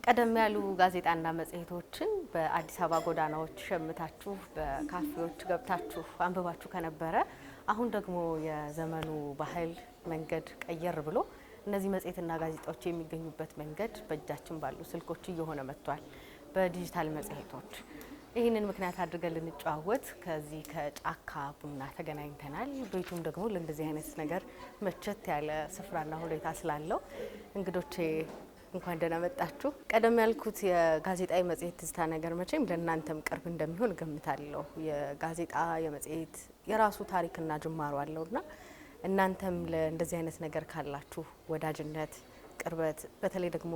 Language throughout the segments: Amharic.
ቀደም ያሉ ጋዜጣና መጽሔቶችን በአዲስ አበባ ጎዳናዎች ሸምታችሁ በካፌዎች ገብታችሁ አንብባችሁ ከነበረ አሁን ደግሞ የዘመኑ ባህል መንገድ ቀየር ብሎ እነዚህ መጽሔትና ጋዜጣዎች የሚገኙበት መንገድ በእጃችን ባሉ ስልኮች እየሆነ መጥቷል። በዲጂታል መጽሔቶች ይህንን ምክንያት አድርገን ልንጨዋወት ከዚህ ከጫካ ቡና ተገናኝተናል። ቤቱም ደግሞ ለእንደዚህ አይነት ነገር መቸት ያለ ስፍራና ሁኔታ ስላለው እንግዶቼ እንኳን ደህና መጣችሁ። ቀደም ያልኩት የጋዜጣ የመጽሔት ትዝታ ነገር መቼም ለእናንተም ቅርብ እንደሚሆን እገምታለሁ። የጋዜጣ የመጽሔት የራሱ ታሪክና ጅማሮ አለውና እናንተም ለእንደዚህ አይነት ነገር ካላችሁ ወዳጅነት፣ ቅርበት በተለይ ደግሞ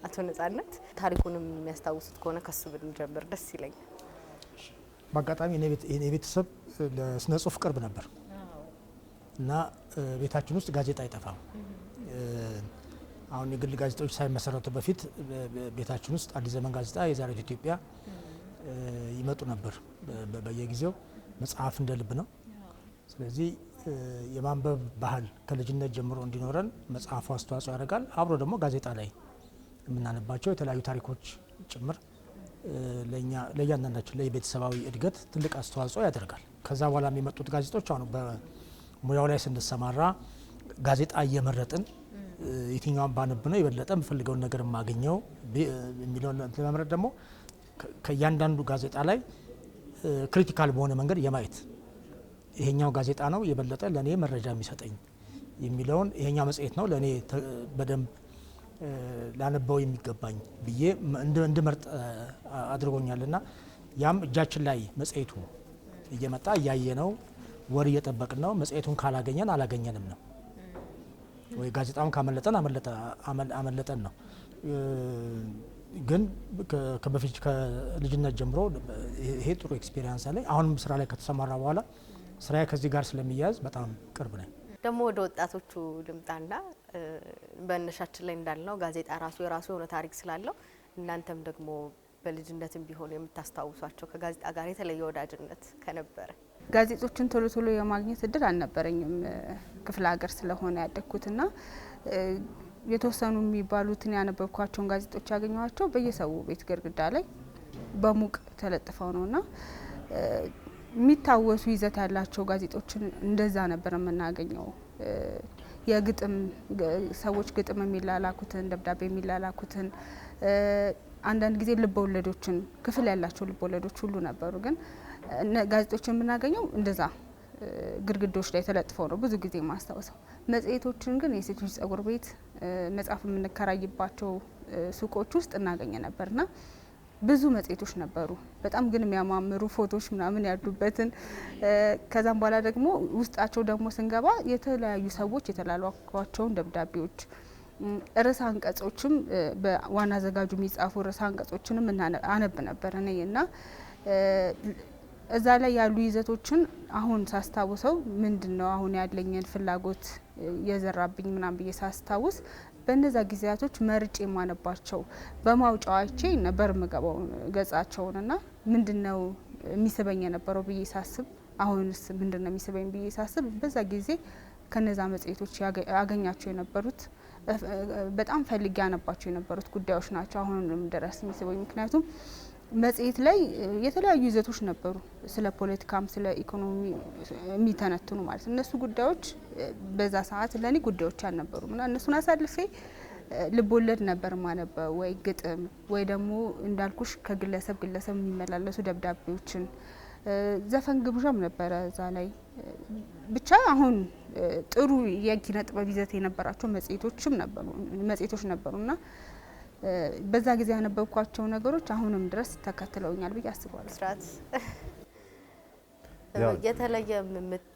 አቶ ነጻነት ታሪኩንም የሚያስታውሱት ከሆነ ከሱ ብንጀምር ደስ ይለኛል። በአጋጣሚ የኔ ቤተሰብ ለስነ ጽሁፍ ቅርብ ነበር እና ቤታችን ውስጥ ጋዜጣ አይጠፋም። አሁን የግል ጋዜጣዎች ሳይመሰረቱ በፊት ቤታችን ውስጥ አዲስ ዘመን ጋዜጣ፣ የዛሬቱ ኢትዮጵያ ይመጡ ነበር በየጊዜው። መጽሐፍ እንደ ልብ ነው። ስለዚህ የማንበብ ባህል ከልጅነት ጀምሮ እንዲኖረን መጽሐፉ አስተዋጽኦ ያደርጋል። አብሮ ደግሞ ጋዜጣ ላይ የምናነባቸው የተለያዩ ታሪኮች ጭምር ለእያንዳንዳችን ለቤተሰባዊ እድገት ትልቅ አስተዋጽኦ ያደርጋል። ከዛ በኋላ የሚመጡት ጋዜጦች አሁን በሙያው ላይ ስንሰማራ ጋዜጣ እየመረጥን የትኛውን ባነብ ነው የበለጠ የምፈልገውን ነገር የማገኘው የሚለውን ለመምረጥ ደግሞ ከእያንዳንዱ ጋዜጣ ላይ ክሪቲካል በሆነ መንገድ የማየት ይሄኛው ጋዜጣ ነው የበለጠ ለእኔ መረጃ የሚሰጠኝ የሚለውን ይሄኛው መጽሔት ነው ለእኔ በደንብ ላነበው የሚገባኝ ብዬ እንድመርጥ አድርጎኛልና ያም እጃችን ላይ መጽሔቱ እየመጣ እያየ ነው፣ ወር እየጠበቅን ነው። መጽሔቱን ካላገኘን አላገኘንም ነው ወይ ጋዜጣውን ካመለጠን አመለጠን ነው። ግን ከበፊት ከልጅነት ጀምሮ ይሄ ጥሩ ኤክስፒሪየንስ አለ። አሁንም ስራ ላይ ከተሰማራ በኋላ ስራዬ ከዚህ ጋር ስለሚያያዝ በጣም ቅርብ ነኝ። ደግሞ ወደ ወጣቶቹ ልምጣና በእነሻችን ላይ እንዳልነው ጋዜጣ የራሱ የሆነ ታሪክ ስላለው እናንተም ደግሞ በልጅነትም ቢሆን የምታስታውሷቸው ከጋዜጣ ጋር የተለየ ወዳጅነት ከነበረ ጋዜጦችን ቶሎ ቶሎ የማግኘት እድል አልነበረኝም። ክፍለ ሀገር ስለሆነ ያደግኩትና የተወሰኑ የሚባሉትን ያነበብኳቸውን ጋዜጦች ያገኘኋቸው በየሰው ቤት ግድግዳ ላይ በሙቅ ተለጥፈው ነውና የሚታወሱ ይዘት ያላቸው ጋዜጦችን እንደዛ ነበር የምናገኘው። የግጥም ሰዎች ግጥም የሚላላኩትን ደብዳቤ የሚላላኩትን አንዳንድ ጊዜ ልቦለዶችን ክፍል ያላቸው ልቦለዶች ሁሉ ነበሩ። ግን ጋዜጦችን የምናገኘው እንደዛ ግድግዳዎች ላይ ተለጥፈው ነው ብዙ ጊዜ ማስታወሰው። መጽሔቶችን ግን የሴቶች ጸጉር ቤት መጽሐፍ የምንከራይባቸው ሱቆች ውስጥ እናገኘ ነበርና ብዙ መጽሔቶች ነበሩ። በጣም ግን የሚያማምሩ ፎቶዎች ምናምን ያሉበትን ከዛም በኋላ ደግሞ ውስጣቸው ደግሞ ስንገባ የተለያዩ ሰዎች የተላሏቸውን ደብዳቤዎች ርዕሰ አንቀጾችም በዋና አዘጋጁ የሚጻፉ ርዕሰ አንቀጾችንም አነብ ነበር እኔ እና እዛ ላይ ያሉ ይዘቶችን አሁን ሳስታውሰው ምንድነው አሁን ያለኝን ፍላጎት የዘራብኝ ምናምን ብዬ ሳስታውስ በእነዛ ጊዜያቶች መርጬ የማነባቸው በማውጫዎቼ ነበር የምገባው ገጻቸውንና ምንድነው የሚስበኝ የነበረው ብዬ ሳስብ አሁንስ ምንድነው የሚስበኝ ብዬ ሳስብ በዛ ጊዜ ከነዛ መጽሔቶች ያገኛቸው የነበሩት በጣም ፈልጌ ያነባቸው የነበሩት ጉዳዮች ናቸው አሁንም ድረስ የሚስበኝ። ምክንያቱም መጽሔት ላይ የተለያዩ ይዘቶች ነበሩ፣ ስለ ፖለቲካም ስለ ኢኮኖሚ የሚተነትኑ ማለት እነሱ ጉዳዮች በዛ ሰዓት ለኔ ጉዳዮች አልነበሩም እና እነሱን አሳልፌ ልቦለድ ነበር ማነበው ወይ ግጥም ወይ ደግሞ እንዳልኩሽ ከግለሰብ የሚመላለሱ ደብዳቤዎችን ዘፈን ግብዣም ነበረ እዛ ላይ። ብቻ አሁን ጥሩ የኪነ ጥበብ ይዘት የነበራቸው መጽሔቶች ነበሩና በዛ ጊዜ ያነበብኳቸው ነገሮች አሁንም ድረስ ተከትለውኛል ብዬ አስባለሁ። ስርዓት የተለየ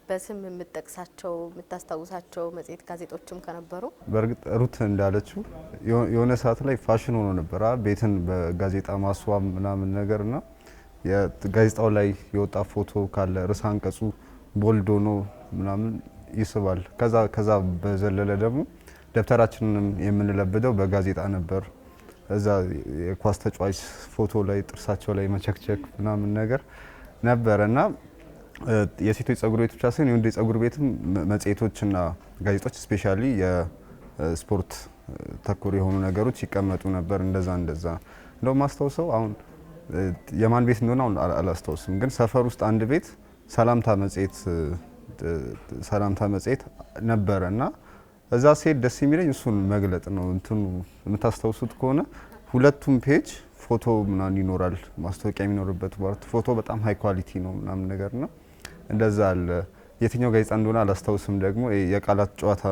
በስም የምትጠቅሳቸው የምታስታውሳቸው መጽሔት ጋዜጦችም ከነበሩ? በእርግጥ ሩት እንዳለችው የሆነ ሰዓት ላይ ፋሽን ሆኖ ነበር ቤትን በጋዜጣ ማስዋብ ምናምን ነገርና የጋዜጣው ላይ የወጣ ፎቶ ካለ ርዕሰ አንቀጹ ቦልድ ሆኖ ምናምን ይስባል። ከዛ በዘለለ ደግሞ ደብተራችንን የምንለብደው በጋዜጣ ነበር። እዛ የኳስ ተጫዋች ፎቶ ላይ ጥርሳቸው ላይ መቸክቸክ ምናምን ነገር ነበርና የሴቶች ጸጉር ቤት ብቻ ሳይሆን የወንዶች ጸጉር ቤትም መጽሔቶችና ጋዜጦች ስፔሻሊ የስፖርት ተኮር የሆኑ ነገሮች ይቀመጡ ነበር። እንደዛ እንደው ማስታውሰው አሁን የማን ቤት እንደሆነ አሁን አላስታውስም፣ ግን ሰፈር ውስጥ አንድ ቤት ሰላምታ መጽሔት ነበረ እና እዛ ሴት ደስ የሚለኝ እሱን መግለጥ ነው። እንትኑ የምታስታውሱት ከሆነ ሁለቱም ፔጅ ፎቶ ምናምን ይኖራል፣ ማስታወቂያ የሚኖርበት ፓርት ፎቶ በጣም ሃይ ኳሊቲ ነው ምናምን ነገርና እንደዛ አለ። የትኛው ጋዜጣ እንደሆነ አላስታውስም። ደግሞ የቃላት ጨዋታ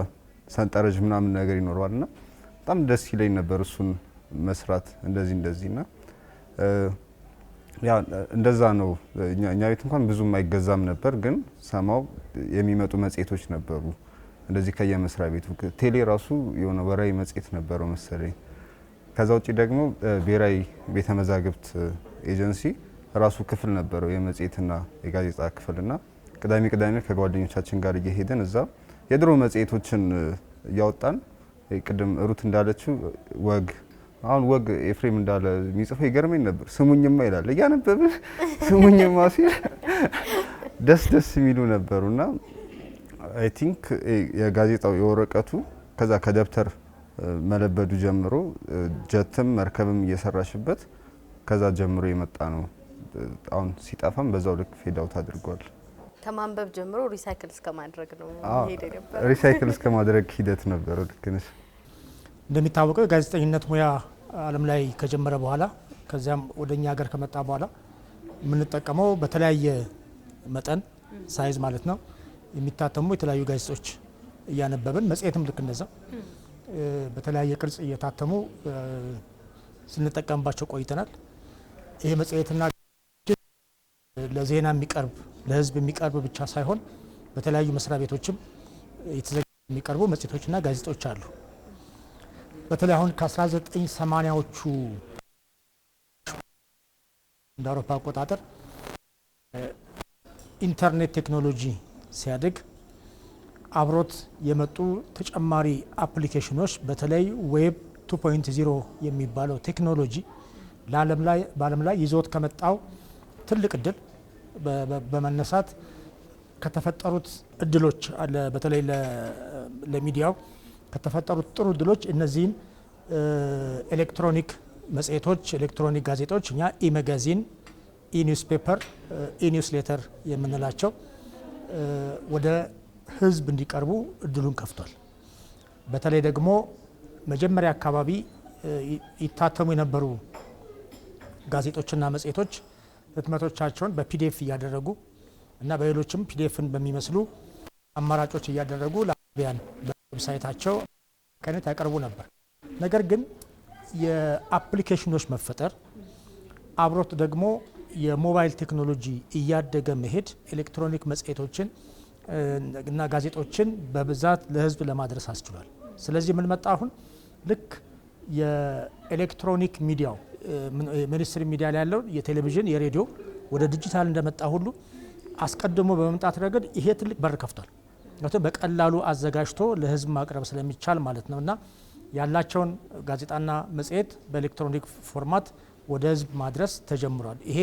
ሰንጠረዥ ምናምን ነገር ይኖረዋልና በጣም ደስ ይለኝ ነበር እሱን መስራት እንደዚህና ያ እንደዛ ነው። እኛ ቤት እንኳን ብዙም አይገዛም ነበር፣ ግን ሰማው የሚመጡ መጽሔቶች ነበሩ እንደዚህ ከየመስሪያ ቤቱ። ቴሌ ራሱ የሆነ ወራዊ መጽሔት ነበረው መሰለኝ። ከዛ ውጪ ደግሞ ብሔራዊ ቤተ መዛግብት ኤጀንሲ ራሱ ክፍል ነበረው የመጽሔትና የጋዜጣ ክፍልና ቅዳሜ ከጓደኞቻችን ጋር እየሄድን እዛ የድሮ መጽሔቶችን እያወጣን ቅድም ሩት እንዳለችው አሁን ወግ ኤፍሬም እንዳለ የሚጽፈው ይገርመኝ ነበር። ስሙኝማ ይላል እያነበብን ስሙኝማ ሲል ደስ የሚሉ ነበሩና አይ ቲንክ የጋዜጣው የወረቀቱ ከዛ ከደብተር መለበዱ ጀምሮ ጀትም መርከብም እየሰራሽበት ከዛ ጀምሮ የመጣ ነው። አሁን ሲጠፋም በዛው ልክ ፌድ አውት አድርጓል። ከማንበብ ጀምሮ ሪሳይክል እስከማድረግ ነው ሄደ ነበር። ሪሳይክል እስከማድረግ ሂደት ነበር። ልክ ነሽ። እንደሚታወቀው የጋዜጠኝነት ሙያ ዓለም ላይ ከጀመረ በኋላ ከዚያም ወደኛ ሀገር ከመጣ በኋላ የምንጠቀመው በተለያየ መጠን ሳይዝ ማለት ነው የሚታተሙ የተለያዩ ጋዜጦች እያነበብን መጽሔትም ልክ እንደዛ በተለያየ ቅርጽ እየታተሙ ስንጠቀምባቸው ቆይተናል። ይሄ መጽሔትና ለዜና የሚቀርብ ለሕዝብ የሚቀርብ ብቻ ሳይሆን በተለያዩ መስሪያ ቤቶችም የሚቀርቡ መጽሔቶችና ጋዜጦች አሉ። በተለይ አሁን ከ1980ዎቹ እንደ አውሮፓ አቆጣጠር ኢንተርኔት ቴክኖሎጂ ሲያድግ አብሮት የመጡ ተጨማሪ አፕሊኬሽኖች በተለይ ዌብ 2.0 የሚባለው ቴክኖሎጂ በዓለም ላይ ይዞት ከመጣው ትልቅ እድል በመነሳት ከተፈጠሩት እድሎች በተለይ ለሚዲያው ከተፈጠሩት ጥሩ እድሎች እነዚህን ኤሌክትሮኒክ መጽሔቶች፣ ኤሌክትሮኒክ ጋዜጦች እኛ ኢማጋዚን፣ ኢኒውስፔፐር፣ ኢኒውስሌተር የምንላቸው ወደ ህዝብ እንዲቀርቡ እድሉን ከፍቷል። በተለይ ደግሞ መጀመሪያ አካባቢ ይታተሙ የነበሩ ጋዜጦችና መጽሔቶች ህትመቶቻቸውን በፒዲኤፍ እያደረጉ እና በሌሎችም ፒዲኤፍን በሚመስሉ አማራጮች እያደረጉ ለአንባቢያን በዌብሳይታቸው ከነት ያቀርቡ ነበር። ነገር ግን የአፕሊኬሽኖች መፈጠር አብሮት ደግሞ የሞባይል ቴክኖሎጂ እያደገ መሄድ ኤሌክትሮኒክ መጽሔቶችን እና ጋዜጦችን በብዛት ለህዝብ ለማድረስ አስችሏል። ስለዚህ ምን መጣ? አሁን ልክ የኤሌክትሮኒክ ሚዲያው ሚኒስትሪ ሚዲያ ላይ ያለው የቴሌቪዥን የሬዲዮ ወደ ዲጂታል እንደመጣ ሁሉ አስቀድሞ በመምጣት ረገድ ይሄ ትልቅ በር ከፍቷል። በቀላሉ አዘጋጅቶ ለህዝብ ማቅረብ ስለሚቻል ማለት ነው እና ያላቸውን ጋዜጣና መጽሔት በኤሌክትሮኒክ ፎርማት ወደ ህዝብ ማድረስ ተጀምሯል። ይሄ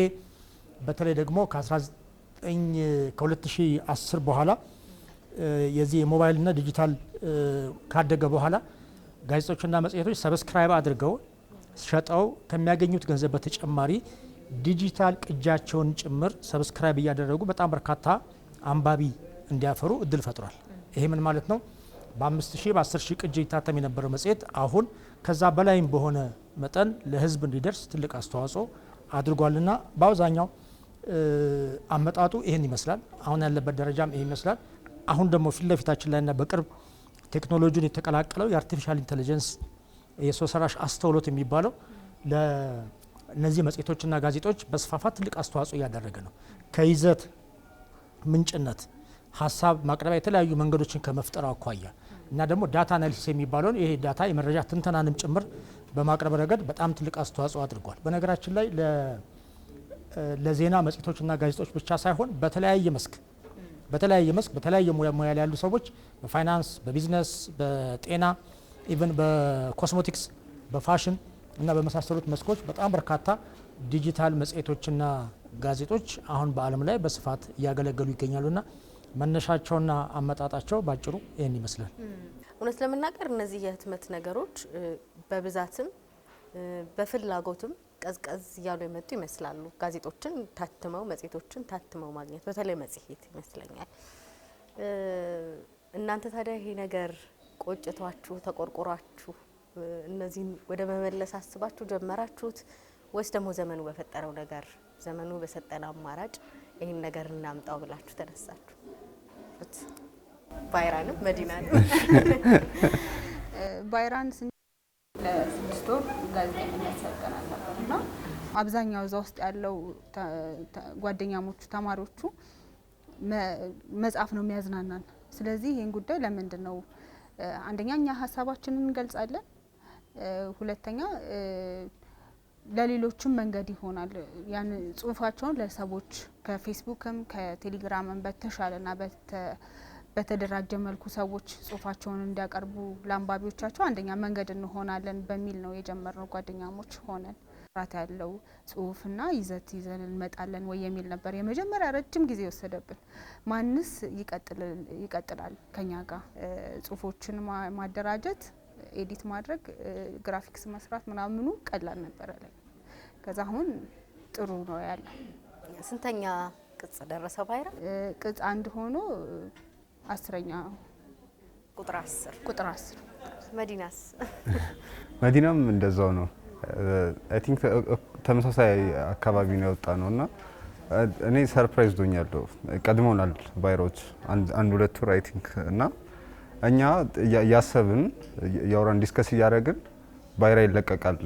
በተለይ ደግሞ ከ2010 በኋላ የዚህ የሞባይልና ዲጂታል ካደገ በኋላ ጋዜጦችና መጽሔቶች ሰብስክራይብ አድርገው ሸጠው ከሚያገኙት ገንዘብ በተጨማሪ ዲጂታል ቅጃቸውን ጭምር ሰብስክራይብ እያደረጉ በጣም በርካታ አንባቢ እንዲያፈሩ እድል ፈጥሯል። ይሄ ምን ማለት ነው? በ5000 በ10000 ቅጂ ይታተም የነበረው መጽሔት አሁን ከዛ በላይም በሆነ መጠን ለህዝብ እንዲደርስ ትልቅ አስተዋጽኦ አድርጓልና በአብዛኛው አመጣጡ ይሄን ይመስላል። አሁን ያለበት ደረጃም ይሄን ይመስላል። አሁን ደግሞ ፊት ለፊታችን ላይና በቅርብ ቴክኖሎጂን የተቀላቀለው የአርቲፊሻል ኢንተለጀንስ የሰው ሰራሽ አስተውሎት የሚባለው ለነዚህ መጽሔቶችና ጋዜጦች በስፋፋት ትልቅ አስተዋጽኦ እያደረገ ነው። ከይዘት ምንጭነት ሀሳብ ማቅረቢያ የተለያዩ መንገዶችን ከመፍጠር አኳያ እና ደግሞ ዳታ አናሊሲስ የሚባለውን ይሄ ዳታ የመረጃ ትንተናንም ጭምር በማቅረብ ረገድ በጣም ትልቅ አስተዋጽኦ አድርጓል። በነገራችን ላይ ለዜና መጽሔቶችና ጋዜጦች ብቻ ሳይሆን በተለያየ መስክ በተለያየ ሙያ ላይ ያሉ ሰዎች በፋይናንስ፣ በቢዝነስ፣ በጤና፣ ኢቨን በኮስሞቲክስ፣ በፋሽን እና በመሳሰሉት መስኮች በጣም በርካታ ዲጂታል መጽሔቶችና ጋዜጦች አሁን በዓለም ላይ በስፋት እያገለገሉ ይገኛሉና መነሻቸውና አመጣጣቸው ባጭሩ ይህን ይመስላል። እውነት ለመናገር እነዚህ የህትመት ነገሮች በብዛትም በፍላጎትም ቀዝቀዝ እያሉ የመጡ ይመስላሉ። ጋዜጦችን ታትመው መጽሔቶችን ታትመው ማግኘት በተለይ መጽሔት ይመስለኛል። እናንተ ታዲያ ይሄ ነገር ቆጭቷችሁ ተቆርቆራችሁ እነዚህን ወደ መመለስ አስባችሁ ጀመራችሁት ወይስ ደግሞ ዘመኑ በፈጠረው ነገር ዘመኑ በሰጠን አማራጭ ይሄን ነገር እናምጣው ብላችሁ ተነሳችሁ? ባይራንም መዲናንም ባይራን ለ6 ወር ጋዜጠኝነት ሰርተናል ነበርና አብዛኛው እዛ ውስጥ ያለው ጓደኛሞቹ ተማሪዎቹ መጽሐፍ ነው የሚያዝናናን። ስለዚህ ይሄን ጉዳይ ለምንድን ነው አንደኛ እኛ ሀሳባችንን እንገልጻለን፣ ሁለተኛ ለሌሎችም መንገድ ይሆናል። ያን ጽሁፋቸውን ለሰዎች ከፌስቡክም ከቴሌግራምም በተሻለና በተደራጀ መልኩ ሰዎች ጽሁፋቸውን እንዲያቀርቡ ለአንባቢዎቻቸው አንደኛ መንገድ እንሆናለን በሚል ነው የጀመርነው። ጓደኛሞች ሆነን ራት ያለው ጽሁፍና ይዘት ይዘን እንመጣለን ወይ የሚል ነበር የመጀመሪያ ረጅም ጊዜ ወሰደብን። ማንስ ይቀጥላል ከኛ ጋር ጽሁፎችን ማደራጀት፣ ኤዲት ማድረግ፣ ግራፊክስ መስራት ምናምኑ ቀላል ነበረ ላይ። ከዛ አሁን ጥሩ ነው ያለው። ስንተኛ ቅጽ ደረሰ ባይራ? ቅጽ 1 ሆኖ 10ኛ ቁጥር 10 መዲናስ? መዲናም እንደዛው ነው። አይ ቲንክ ተመሳሳይ አካባቢ ነው የወጣ ነውና እኔ ሰርፕራይዝ ዶኛለሁ። ቀድሞናል ባይሮች አንድ ሁለት ወር አይ ቲንክ እና እኛ ያሰብን ያወራን ዲስከስ እያደረግን ባይራ ይለቀቃል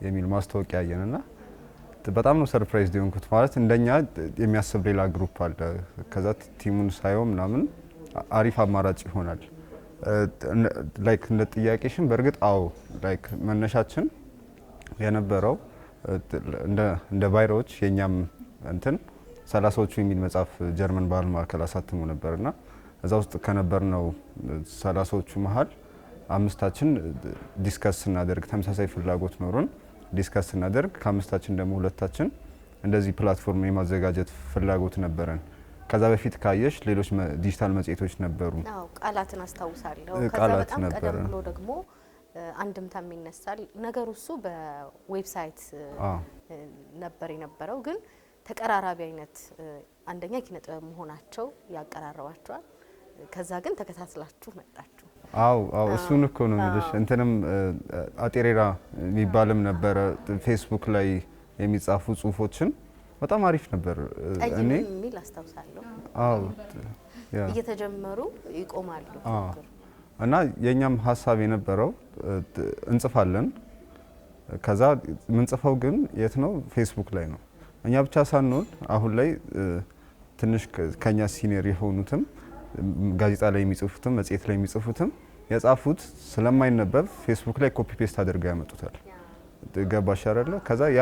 የሚል ማስታወቂያ ያየንና በጣም ነው ሰርፕራይዝ ዲሆንኩት። ማለት እንደኛ የሚያስብ ሌላ ግሩፕ አለ። ከዛ ቲሙን ሳይው ምናምን አሪፍ አማራጭ ይሆናል። ላይክ እንደ ጥያቄሽን በእርግጥ አዎ ላይክ መነሻችን የነበረው እንደ ባይሮች የኛም እንትን 30ዎቹ የሚል መጽሐፍ ጀርመን ባህል ማዕከል አሳትሞ ነበርና እዛ ውስጥ ከነበርነው 30ዎቹ መሀል 5ታችን ዲስከስ እናደርግ ተመሳሳይ ፍላጎት ኖሮን ዲስከስ እናደርግ ከ5ታችን ደግሞ 2ታችን እንደዚህ ፕላትፎርም የማዘጋጀት ፍላጎት ነበረን። ከዛ በፊት ካየሽ ሌሎች ዲጂታል መጽሔቶች ነበሩ። አዎ ቃላትን አስታውሳለሁ። ከዛ ቃላት በጣም ነበረ። ቀደም ብሎ ደግሞ አንድምታም ይነሳል ነገሩ እሱ በዌብሳይት ነበር የነበረው። ግን ተቀራራቢ አይነት አንደኛ ኪነ ጥበብ መሆናቸው ያቀራረባቸዋል። ከዛ ግን ተከታትላችሁ መጣችሁ። አዎ እሱን እኮ ነው የምልሽ። እንትንም አጤሬራ የሚባልም ነበረ ፌስቡክ ላይ የሚጻፉ ጽሁፎችን በጣም አሪፍ ነበር። እኔ የሚል አስታውሳለሁ። አዎ እየተጀመሩ ይቆማሉ። እና የኛም ሀሳብ የነበረው እንጽፋለን። ከዛ ምንጽፈው ግን የት ነው? ፌስቡክ ላይ ነው። እኛ ብቻ ሳንሆን አሁን ላይ ትንሽ ከኛ ሲኒየር የሆኑትም ጋዜጣ ላይ የሚጽፉትም መጽሔት ላይ የሚጽፉትም የጻፉት ስለማይነበብ ፌስቡክ ላይ ኮፒ ፔስት አድርገው ያመጡታል። ገባሽ አይደለ? ከዛ ያ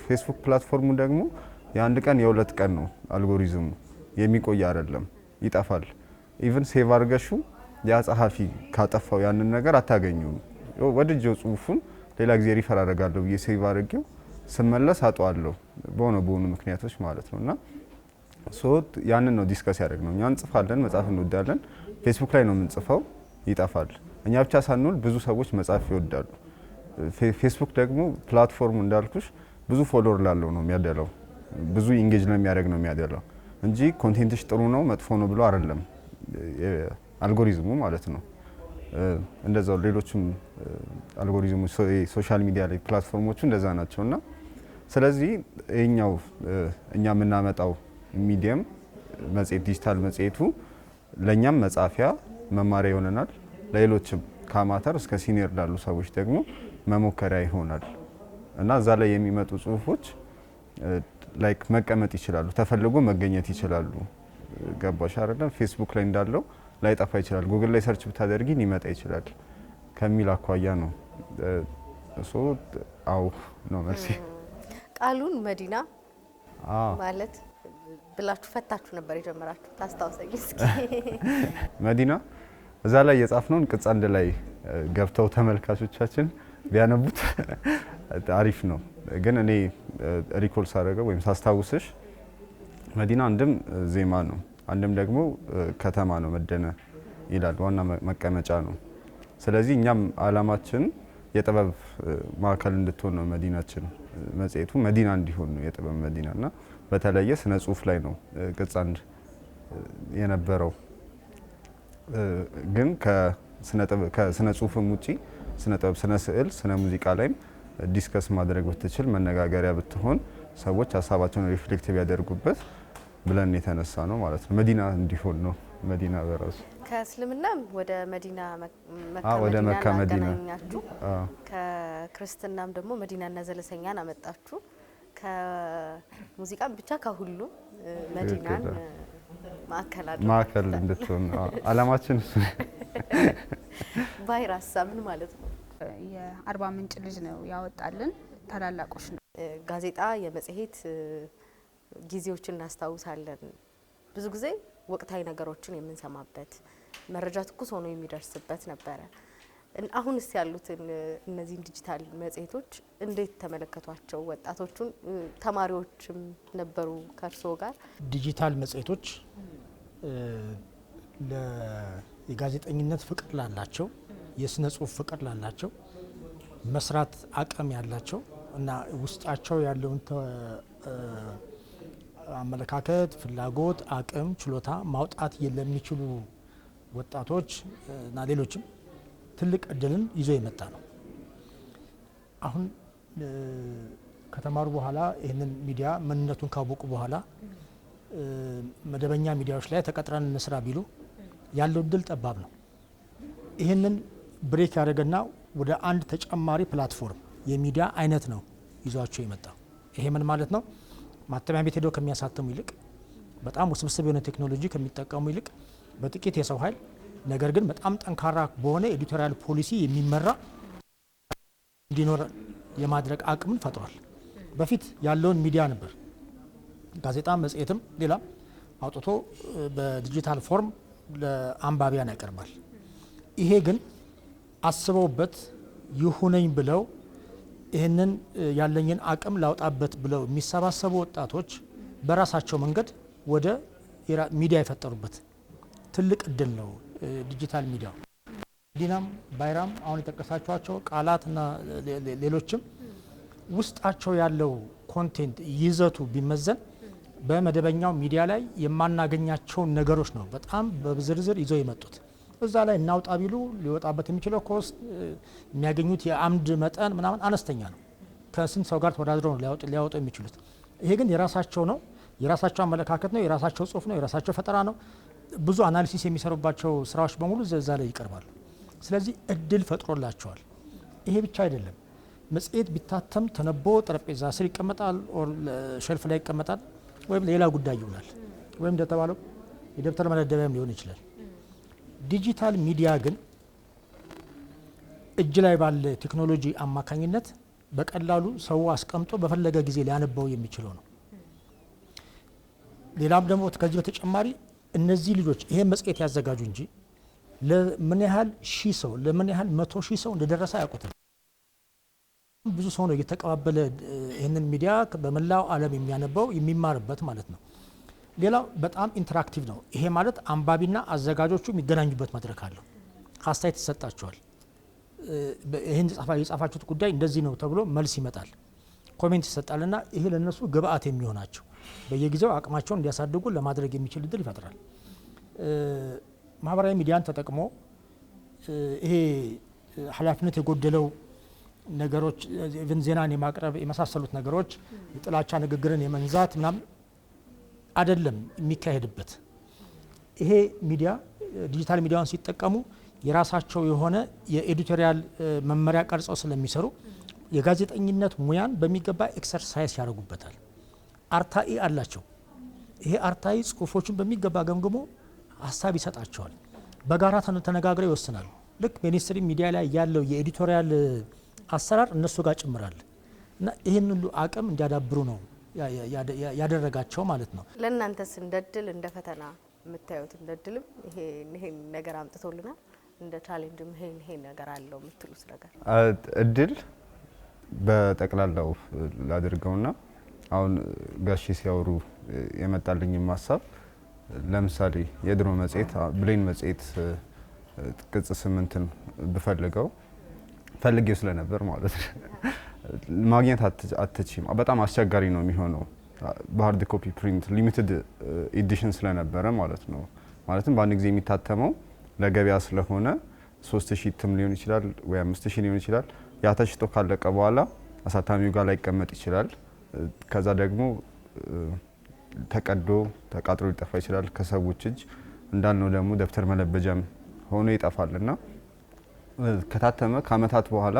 ፌስቡክ ፕላትፎርሙ ደግሞ የአንድ ቀን የሁለት ቀን ነው አልጎሪዝሙ፣ የሚቆይ አይደለም፣ ይጠፋል። ኢቭን ሴቭ አድርገሹ ያ ጸሐፊ ካጠፋው ያንን ነገር አታገኙም። ወድጄው ጽሁፉን ሌላ ጊዜ ሪፈር አደርጋለሁ ብዬ ሴቭ አድርጌው ስመለስ አጣዋለሁ በሆኑ ምክንያቶች ማለት ነውና ያንን ነው ዲስከስ ያደርግነው። እኛ እንጽፋለን፣ መጻፍ እንወዳለን። ፌስቡክ ላይ ነው የምንጽፈው፣ ይጠፋል። እኛ ብቻ ሳንሆን ብዙ ሰዎች መጻፍ ይወዳሉ። ፌስቡክ ደግሞ ፕላትፎርሙ እንዳልኩሽ ብዙ ፎሎወር ላለው ነው የሚያደላው፣ ብዙ ኢንጌጅ ለሚያደርግ ነው የሚያደላው እንጂ ኮንቴንትሽ ጥሩ ነው መጥፎ ነው ብሎ አይደለም አልጎሪዝሙ ማለት ነው። እንደዛው ሌሎችም አልጎሪዝሙ ሶሻል ሚዲያ ላይ ፕላትፎርሞቹ እንደዛ ናቸውና ስለዚህ እኛው እኛ የምናመጣው ሚዲየም መጽሔት ዲጂታል መጽሔቱ ለኛም መጻፊያ መማሪያ ይሆነናል። ለሌሎችም ከአማተር እስከ ሲኒየር ላሉ ሰዎች ደግሞ መሞከሪያ ይሆናል እና እዛ ላይ የሚመጡ ጽሁፎች ላይክ መቀመጥ ይችላሉ፣ ተፈልጎ መገኘት ይችላሉ። ገባሽ አይደለም? ፌስቡክ ላይ እንዳለው ላይጠፋ ይችላል። ጉግል ላይ ሰርች ብታደርጊ ሊመጣ ይችላል ከሚል አኳያ ነው። አው ነው መልሲ። ቃሉን መዲና ማለት ብላችሁ ፈታችሁ ነበር የጀመራችሁ? ታስታውሰኝ እስኪ። መዲና እዛ ላይ የጻፍነውን ቅጽ 1 ላይ ገብተው ተመልካቾቻችን ቢያነቡት አሪፍ ነው። ግን እኔ ሪኮል ሳደርገው ወይም ሳስታውስሽ መዲና አንድም ዜማ ነው፣ አንድም ደግሞ ከተማ ነው። መደነ ይላል፣ ዋና መቀመጫ ነው። ስለዚህ እኛም አላማችን የጥበብ ማዕከል እንድትሆን ነው መዲናችን። መጽሔቱ መዲና እንዲሆን ነው የጥበብ መዲናና በተለየ ስነ ጽሁፍ ላይ ነው ገጽ አንድ የነበረው። ግን ከስነ ጽሁፍም ውጪ ስነ ጥበብ፣ ስነ ስዕል፣ ስነ ሙዚቃ ላይም ዲስከስ ማድረግ ብትችል መነጋገሪያ ብትሆን ሰዎች ሀሳባቸውን ሪፍሌክት ቢያደርጉበት ብለን የተነሳ ነው ማለት ነው። መዲና እንዲሆን ነው መዲና በራሱ ከእስልምናም ወደ መዲና ወደ መካ መዲና አገናኛችሁ፣ ከክርስትናም ደግሞ መዲናና ዘለሰኛን አመጣችሁ። ከሙዚቃም ብቻ ከሁሉም መዲናን ማዕከል እንድትሆን አላማችን እሱ። ባይር ሀሳብ ምን ማለት ነው? የአርባ ምንጭ ልጅ ነው ያወጣልን፣ ታላላቆች ነው። ጋዜጣ የመጽሔት ጊዜዎችን እናስታውሳለን። ብዙ ጊዜ ወቅታዊ ነገሮችን የምንሰማበት መረጃ ትኩስ ሆኖ የሚደርስበት ነበረ። አሁንስ ያሉትን እነዚህን ዲጂታል መጽሔቶች እንዴት ተመለከቷቸው? ወጣቶቹን ተማሪዎችም ነበሩ ከእርስዎ ጋር። ዲጂታል መጽሔቶች የጋዜጠኝነት ፍቅር ላላቸው፣ የስነ ጽሁፍ ፍቅር ላላቸው፣ መስራት አቅም ያላቸው እና ውስጣቸው ያለውን አመለካከት፣ ፍላጎት፣ አቅም፣ ችሎታ ማውጣት ለሚችሉ ወጣቶች እና ሌሎችም ትልቅ እድልን ይዞ የመጣ ነው። አሁን ከተማሩ በኋላ ይህንን ሚዲያ ምንነቱን ካወቁ በኋላ መደበኛ ሚዲያዎች ላይ ተቀጥረን እንስራ ቢሉ ያለው እድል ጠባብ ነው። ይህንን ብሬክ ያደረገና ወደ አንድ ተጨማሪ ፕላትፎርም የሚዲያ አይነት ነው ይዟቸው የመጣው። ይሄ ምን ማለት ነው? ማተሚያ ቤት ሄደው ከሚያሳትሙ ይልቅ በጣም ውስብስብ የሆነ ቴክኖሎጂ ከሚጠቀሙ ይልቅ በጥቂት የሰው ኃይል ነገር ግን በጣም ጠንካራ በሆነ ኤዲቶሪያል ፖሊሲ የሚመራ እንዲኖር የማድረግ አቅምን ፈጥሯል። በፊት ያለውን ሚዲያ ነበር ጋዜጣ፣ መጽሔትም ሌላም አውጥቶ በዲጂታል ፎርም ለአንባቢያን ያቀርባል። ይሄ ግን አስበውበት ይሁነኝ ብለው ይህንን ያለኝን አቅም ላውጣበት ብለው የሚሰባሰቡ ወጣቶች በራሳቸው መንገድ ወደ ሚዲያ የፈጠሩበት ትልቅ እድል ነው ዲጂታል ሚዲያው። ዲናም ባይራም አሁን የጠቀሳቸዋቸው ቃላትና ሌሎችም ውስጣቸው ያለው ኮንቴንት ይዘቱ ቢመዘን በመደበኛው ሚዲያ ላይ የማናገኛቸውን ነገሮች ነው በጣም በዝርዝር ይዘው የመጡት። እዛ ላይ እናውጣ ቢሉ ሊወጣበት የሚችለው ኮስት የሚያገኙት የአምድ መጠን ምናምን አነስተኛ ነው። ከስንት ሰው ጋር ተወዳድረው ነው ሊያወጡ የሚችሉት። ይሄ ግን የራሳቸው ነው፣ የራሳቸው አመለካከት ነው፣ የራሳቸው ጽሁፍ ነው፣ የራሳቸው ፈጠራ ነው። ብዙ አናሊሲስ የሚሰሩባቸው ስራዎች በሙሉ እዛ ላይ ይቀርባሉ። ስለዚህ እድል ፈጥሮላቸዋል። ይሄ ብቻ አይደለም። መጽሔት ቢታተም ተነቦ ጠረጴዛ ስር ይቀመጣል፣ ሸልፍ ላይ ይቀመጣል፣ ወይም ሌላ ጉዳይ ይውላል፣ ወይም እንደተባለው የደብተር መደርደሪያም ሊሆን ይችላል። ዲጂታል ሚዲያ ግን እጅ ላይ ባለ ቴክኖሎጂ አማካኝነት በቀላሉ ሰው አስቀምጦ በፈለገ ጊዜ ሊያነበው የሚችለው ነው። ሌላም ደግሞ ከዚህ በተጨማሪ እነዚህ ልጆች ይሄ መጽሔት ያዘጋጁ እንጂ ለምን ያህል ሺህ ሰው ለምን ያህል 100 ሺህ ሰው እንደደረሰ አያውቁትም። ብዙ ሰው ነው እየተቀባበለ ይህንን ሚዲያ በመላው ዓለም የሚያነበው የሚማርበት ማለት ነው። ሌላው በጣም ኢንተራክቲቭ ነው። ይሄ ማለት አንባቢና አዘጋጆቹ የሚገናኙበት መድረክ አለው። አስተያየት ይሰጣቸዋል። ይህን የጻፋችሁት ጉዳይ እንደዚህ ነው ተብሎ መልስ ይመጣል፣ ኮሜንት ይሰጣልና ይሄ ለነሱ ግብአት የሚሆናቸው በየጊዜው አቅማቸውን እንዲያሳድጉ ለማድረግ የሚችል እድል ይፈጥራል። ማህበራዊ ሚዲያን ተጠቅሞ ይሄ ኃላፊነት የጎደለው ነገሮች ኢቭን ዜናን የማቅረብ የመሳሰሉት ነገሮች የጥላቻ ንግግርን የመንዛት ምናምን አይደለም የሚካሄድበት። ይሄ ሚዲያ ዲጂታል ሚዲያውን ሲጠቀሙ የራሳቸው የሆነ የኤዲቶሪያል መመሪያ ቀርጸው ስለሚሰሩ የጋዜጠኝነት ሙያን በሚገባ ኤክሰርሳይዝ ያደርጉበታል። አርታኢ አላቸው። ይሄ አርታኢ ጽሁፎችን በሚገባ ገምግሞ ሀሳብ ይሰጣቸዋል። በጋራ ተነጋግረው ይወስናሉ። ልክ ሚኒስትሪ ሚዲያ ላይ ያለው የኤዲቶሪያል አሰራር እነሱ ጋር ጭምራል እና ይህን ሁሉ አቅም እንዲያዳብሩ ነው ያደረጋቸው ማለት ነው። ለእናንተስ እንደ እድል እንደ ፈተና የምታዩት? እንደ እድልም ይሄን ነገር አምጥቶልናል፣ እንደ ቻሌንጅም ይሄን ነገር አለው የምትሉት ነገር? እድል በጠቅላላው ላድርገውና አሁን ጋሺ ሲያወሩ የመጣልኝም ሀሳብ ለምሳሌ የድሮ መጽሔት ብሌን መጽሔት ቅጽ 8ን ብፈልገው ፈልጌው ስለነበር ማለት ነው ማግኘት አትችም። በጣም አስቸጋሪ ነው የሚሆነው በሃርድ ኮፒ ፕሪንት ሊሚትድ ኤዲሽን ስለነበረ ማለት ነው። ማለትም በአንድ ጊዜ የሚታተመው ለገበያ ስለሆነ 3000 እትም ሊሆን ይችላል ወይ 5000 ሊሆን ይችላል። ያ ተሽጦ ካለቀ በኋላ አሳታሚው ጋር ላይቀመጥ ይችላል። ከዛ ደግሞ ተቀዶ ተቃጥሎ ሊጠፋ ይችላል ከሰዎች እጅ። እንዳልነው ደግሞ ደብተር መለበጃም ሆኖ ይጠፋልና ከታተመ ከአመታት በኋላ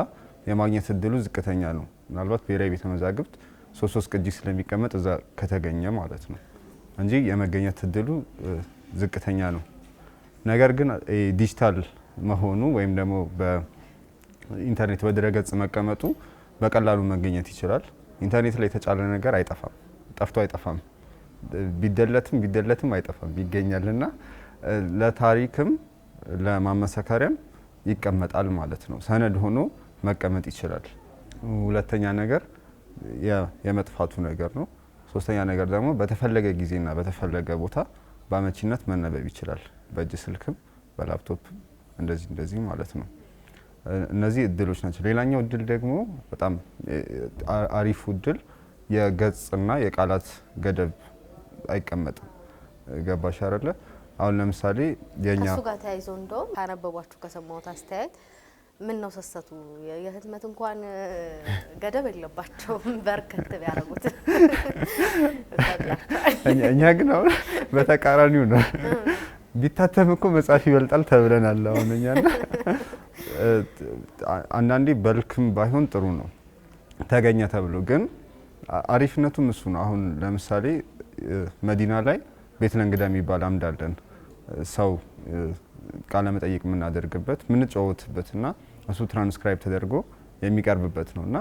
የማግኘት እድሉ ዝቅተኛ ነው። ምናልባት ብሔራዊ ቤተ መዛግብት 3 ቅጂ ስለሚቀመጥ እዛ ከተገኘ ማለት ነው እንጂ የመገኘት እድሉ ዝቅተኛ ነው። ነገር ግን ዲጂታል መሆኑ ወይም ደግሞ በኢንተርኔት በድረገጽ መቀመጡ በቀላሉ መገኘት ይችላል። ኢንተርኔት ላይ የተጫለ ነገር አይጠፋም፣ ጠፍቶ አይጠፋም። ቢደለትም አይጠፋም፣ ይገኛልና ለታሪክም ለማመሰከሪያም ይቀመጣል ማለት ነው። ሰነድ ሆኖ መቀመጥ ይችላል። ሁለተኛ ነገር የመጥፋቱ ነገር ነው። ሶስተኛ ነገር ደግሞ በተፈለገ ጊዜና በተፈለገ ቦታ በአመቺነት መነበብ ይችላል። በእጅ ስልክም በላፕቶፕም እንደዚህ ማለት ነው። እነዚህ እድሎች ናቸው። ሌላኛው እድል ደግሞ በጣም አሪፉ እድል የገጽና የቃላት ገደብ አይቀመጥም። ገባሽ አይደለ? አሁን ለምሳሌ የኛ ከሱ ጋር ተያይዞ እንደውም ካነበቧችሁ ከሰማሁት አስተያየት ምን ነው ሰሰቱ የህትመት እንኳን ገደብ የለባቸውም በርከት ቢያደርጉት። እኛ ግን አሁን በተቃራኒው ነው። ቢታተም እኮ መጽሐፍ ይበልጣል ተብለናል። አሁን እኛና አንዳንዴ በልክም ባይሆን ጥሩ ነው ተገኘ ተብሎ፣ ግን አሪፍነቱም እሱ ነው። አሁን ለምሳሌ መዲና ላይ ቤት ለእንግዳ የሚባል አምድ አለን። ሰው ቃለ መጠይቅ የምናደርግበት የምንጫወትበትና እሱ ትራንስክራይብ ተደርጎ የሚቀርብበት ነውና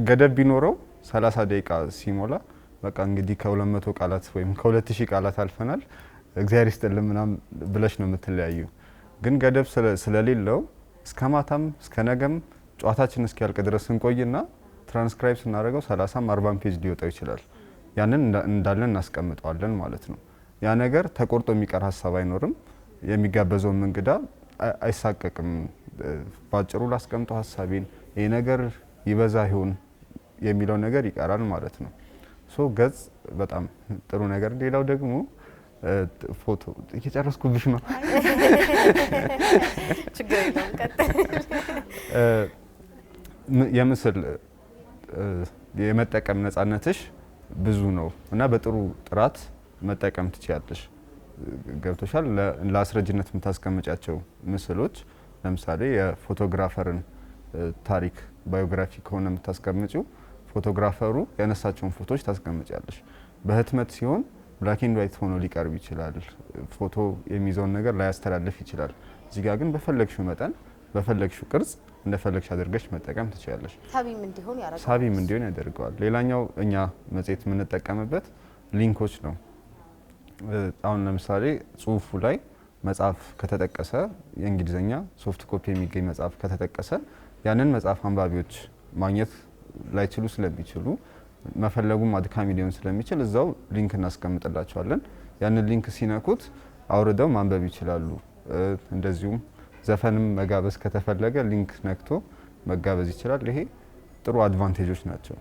ገደብ ቢኖረው 30 ደቂቃ ሲሞላ በቃ እንግዲህ ከ200 ቃላት ወይም ከ2000 ቃላት አልፈናል እግዚአብሔር ይስጥልን ምናምን ብለሽ ነው የምትለያዩ። ግን ገደብ ስለሌለው እስከ ማታም እስከ ነገም ጨዋታችን እስኪያልቅ ድረስ እንቆይና ትራንስክራይብ ስናደርገው 30 40 ፔጅ ሊወጣው ይችላል። ያንን እንዳለን እናስቀምጠዋለን ማለት ነው። ያ ነገር ተቆርጦ የሚቀር ሀሳብ አይኖርም። የሚጋበዘው እንግዳ አይሳቀቅም። ባጭሩ ላስቀምጠው ሀሳቤን ይሄ ነገር ይበዛ ይሆን የሚለው ነገር ይቀራል ማለት ነው። ሶ ገጽ በጣም ጥሩ ነገር። ሌላው ደግሞ ፎቶ እየጨረስኩብሽ ነው። ችግር የለውም ቀጥል። የምስል የመጠቀም ነጻነትሽ ብዙ ነው እና በጥሩ ጥራት መጠቀም ትችያለሽ። ገብቶሻል። ለአስረጅነት የምታስቀምጫቸው ምስሎች ለምሳሌ የፎቶግራፈርን ታሪክ ባዮግራፊ ከሆነ የምታስቀምጪው ፎቶግራፈሩ ያነሳቸውን ፎቶዎች ታስቀምጫለሽ። በህትመት ሲሆን ብላክ ኤንድ ዋይት ሆኖ ሊቀርብ ይችላል። ፎቶ የሚይዘውን ነገር ላያስተላልፍ ይችላል። እዚህ ጋር ግን በፈለግሽው መጠን በፈለግሽው ቅርጽ እንደፈለግሽ አድርገሽ መጠቀም ትችያለሽ። ሳቢም እንዲሆን ያደርገዋል። ሌላኛው እኛ መጽሔት የምንጠቀምበት ሊንኮች ነው። አሁን ለምሳሌ ጽሁፉ ላይ መጽሐፍ ከተጠቀሰ የእንግሊዝኛ ሶፍት ኮፒ የሚገኝ መጽሐፍ ከተጠቀሰ ያንን መጽሐፍ አንባቢዎች ማግኘት ላይችሉ ስለሚችሉ መፈለጉም አድካሚ ሊሆን ስለሚችል እዛው ሊንክ እናስቀምጥላቸዋለን። ያንን ሊንክ ሲነኩት አውርደው ማንበብ ይችላሉ። እንደዚሁም ዘፈንም መጋበዝ ከተፈለገ ሊንክ ነክቶ መጋበዝ ይችላል። ይሄ ጥሩ አድቫንቴጆች ናቸው።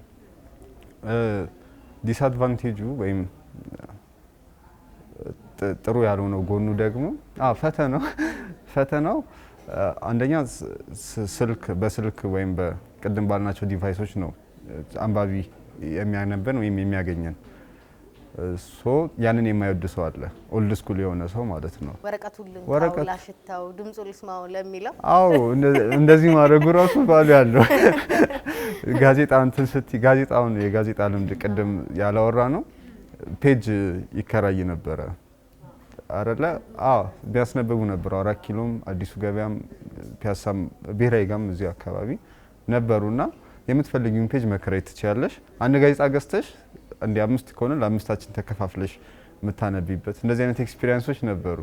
ዲስአድቫንቴጁ ወይም ጥሩ ያልሆነው ጎኑ ደግሞ ፈተናው አንደኛ በስልክ ወይም በቅድም ባልናቸው ዲቫይሶች ነው አንባቢ የሚያነብን ወይም የሚያገኘን። ያንን የማይወድ ሰው አለ፣ ኦልድ ስኩል የሆነ ሰው ማለት ነው። ወረቀቱን ልንካው ላሽታው ድምጹ ልስማው ለሚለው አዎ እንደዚህ ማድረጉ ራሱ ባሉ ያለው ጋዜጣ እንትን ስትይ ጋዜጣውን የጋዜጣ ልምድ ቅድም ያላወራ ነው። ፔጅ ይከራይ ነበረ አይደለ? ቢያስነበቡ ነበር። 4 ኪሎም አዲሱ ገበያም ፒያሳም ብሔራዊ ጋም እዚህ አካባቢ ነበሩና የምትፈልጊውን ፔጅ መከራየት ትችያለሽ። አንድ ጋዜጣ ገዝተሽ እንደ 5 ከሆነ ለ5ታችን ተከፋፍለሽ የምታነቢበት እንደዚህ አይነት ኤክስፒሪየንሶች ነበሩ።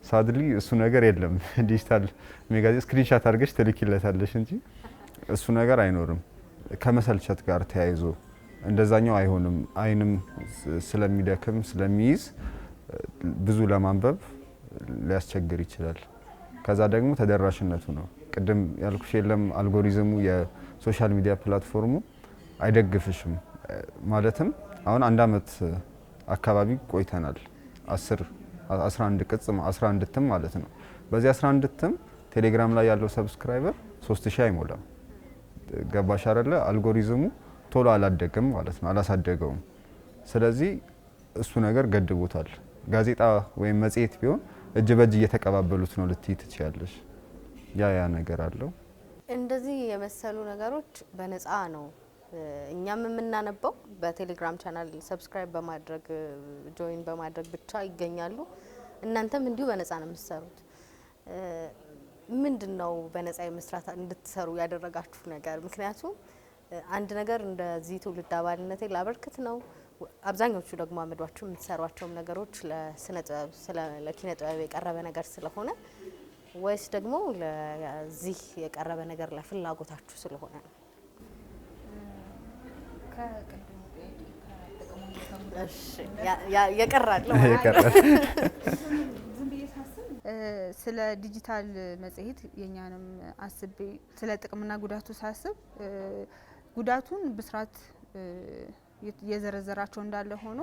ሳድሊ እሱ ነገር የለም። ዲጂታል ሜጋዚን ስክሪንሻት አድርገሽ ትልኪለታለሽ እንጂ እሱ ነገር አይኖርም። ከመሰልቸት ጋር ተያይዞ እንደዛኛው አይሆንም። አይንም ስለሚደክም ስለሚይዝ ብዙ ለማንበብ ሊያስቸግር ይችላል። ከዛ ደግሞ ተደራሽነቱ ነው። ቅድም ያልኩሽ የለም አልጎሪዝሙ የሶሻል ሚዲያ ፕላትፎርሙ አይደግፍሽም። ማለትም አሁን 1 አመት አካባቢ ቆይተናል። 11 ቅጽ 11 እትም ማለት ነው። በዚህ 11 እትም ቴሌግራም ላይ ያለው ሰብስክራይበር 3000 አይሞላም። ገባሽ አይደለ? አልጎሪዝሙ ቶሎ አላደገም ማለት ነው፣ አላሳደገውም። ስለዚህ እሱ ነገር ገድቦታል። ጋዜጣ ወይም መጽሔት ቢሆን እጅ በእጅ እየተቀባበሉት ነው ልትይ ትችያለሽ። ያ ነገር አለው። እንደዚህ የመሰሉ ነገሮች በነፃ ነው እኛም የምናነበው። በቴሌግራም ቻናል ሰብስክራይብ በማድረግ ጆይን በማድረግ ብቻ ይገኛሉ። እናንተም እንዲሁ በነፃ ነው የምትሰሩት። ምንድነው በነፃ የመስራት እንድትሰሩ ያደረጋችሁ ነገር? ምክንያቱም አንድ ነገር እንደዚህ ትውልድ አባልነቴ ላበርክት ነው። አብዛኞቹ ደግሞ አመዷችሁ የምትሰሯቸውም ነገሮች ለስነ ጥበብ ለኪነ ጥበብ የቀረበ ነገር ስለሆነ ወይስ ደግሞ ለዚህ የቀረበ ነገር ለፍላጎታችሁ ስለሆነ ነው? የቀራል ስለ ዲጂታል መጽሔት የኛንም አስቤ ስለ ጥቅምና ጉዳቱ ሳስብ ጉዳቱን ብስራት የዘረዘራቸው እንዳለ ሆኖ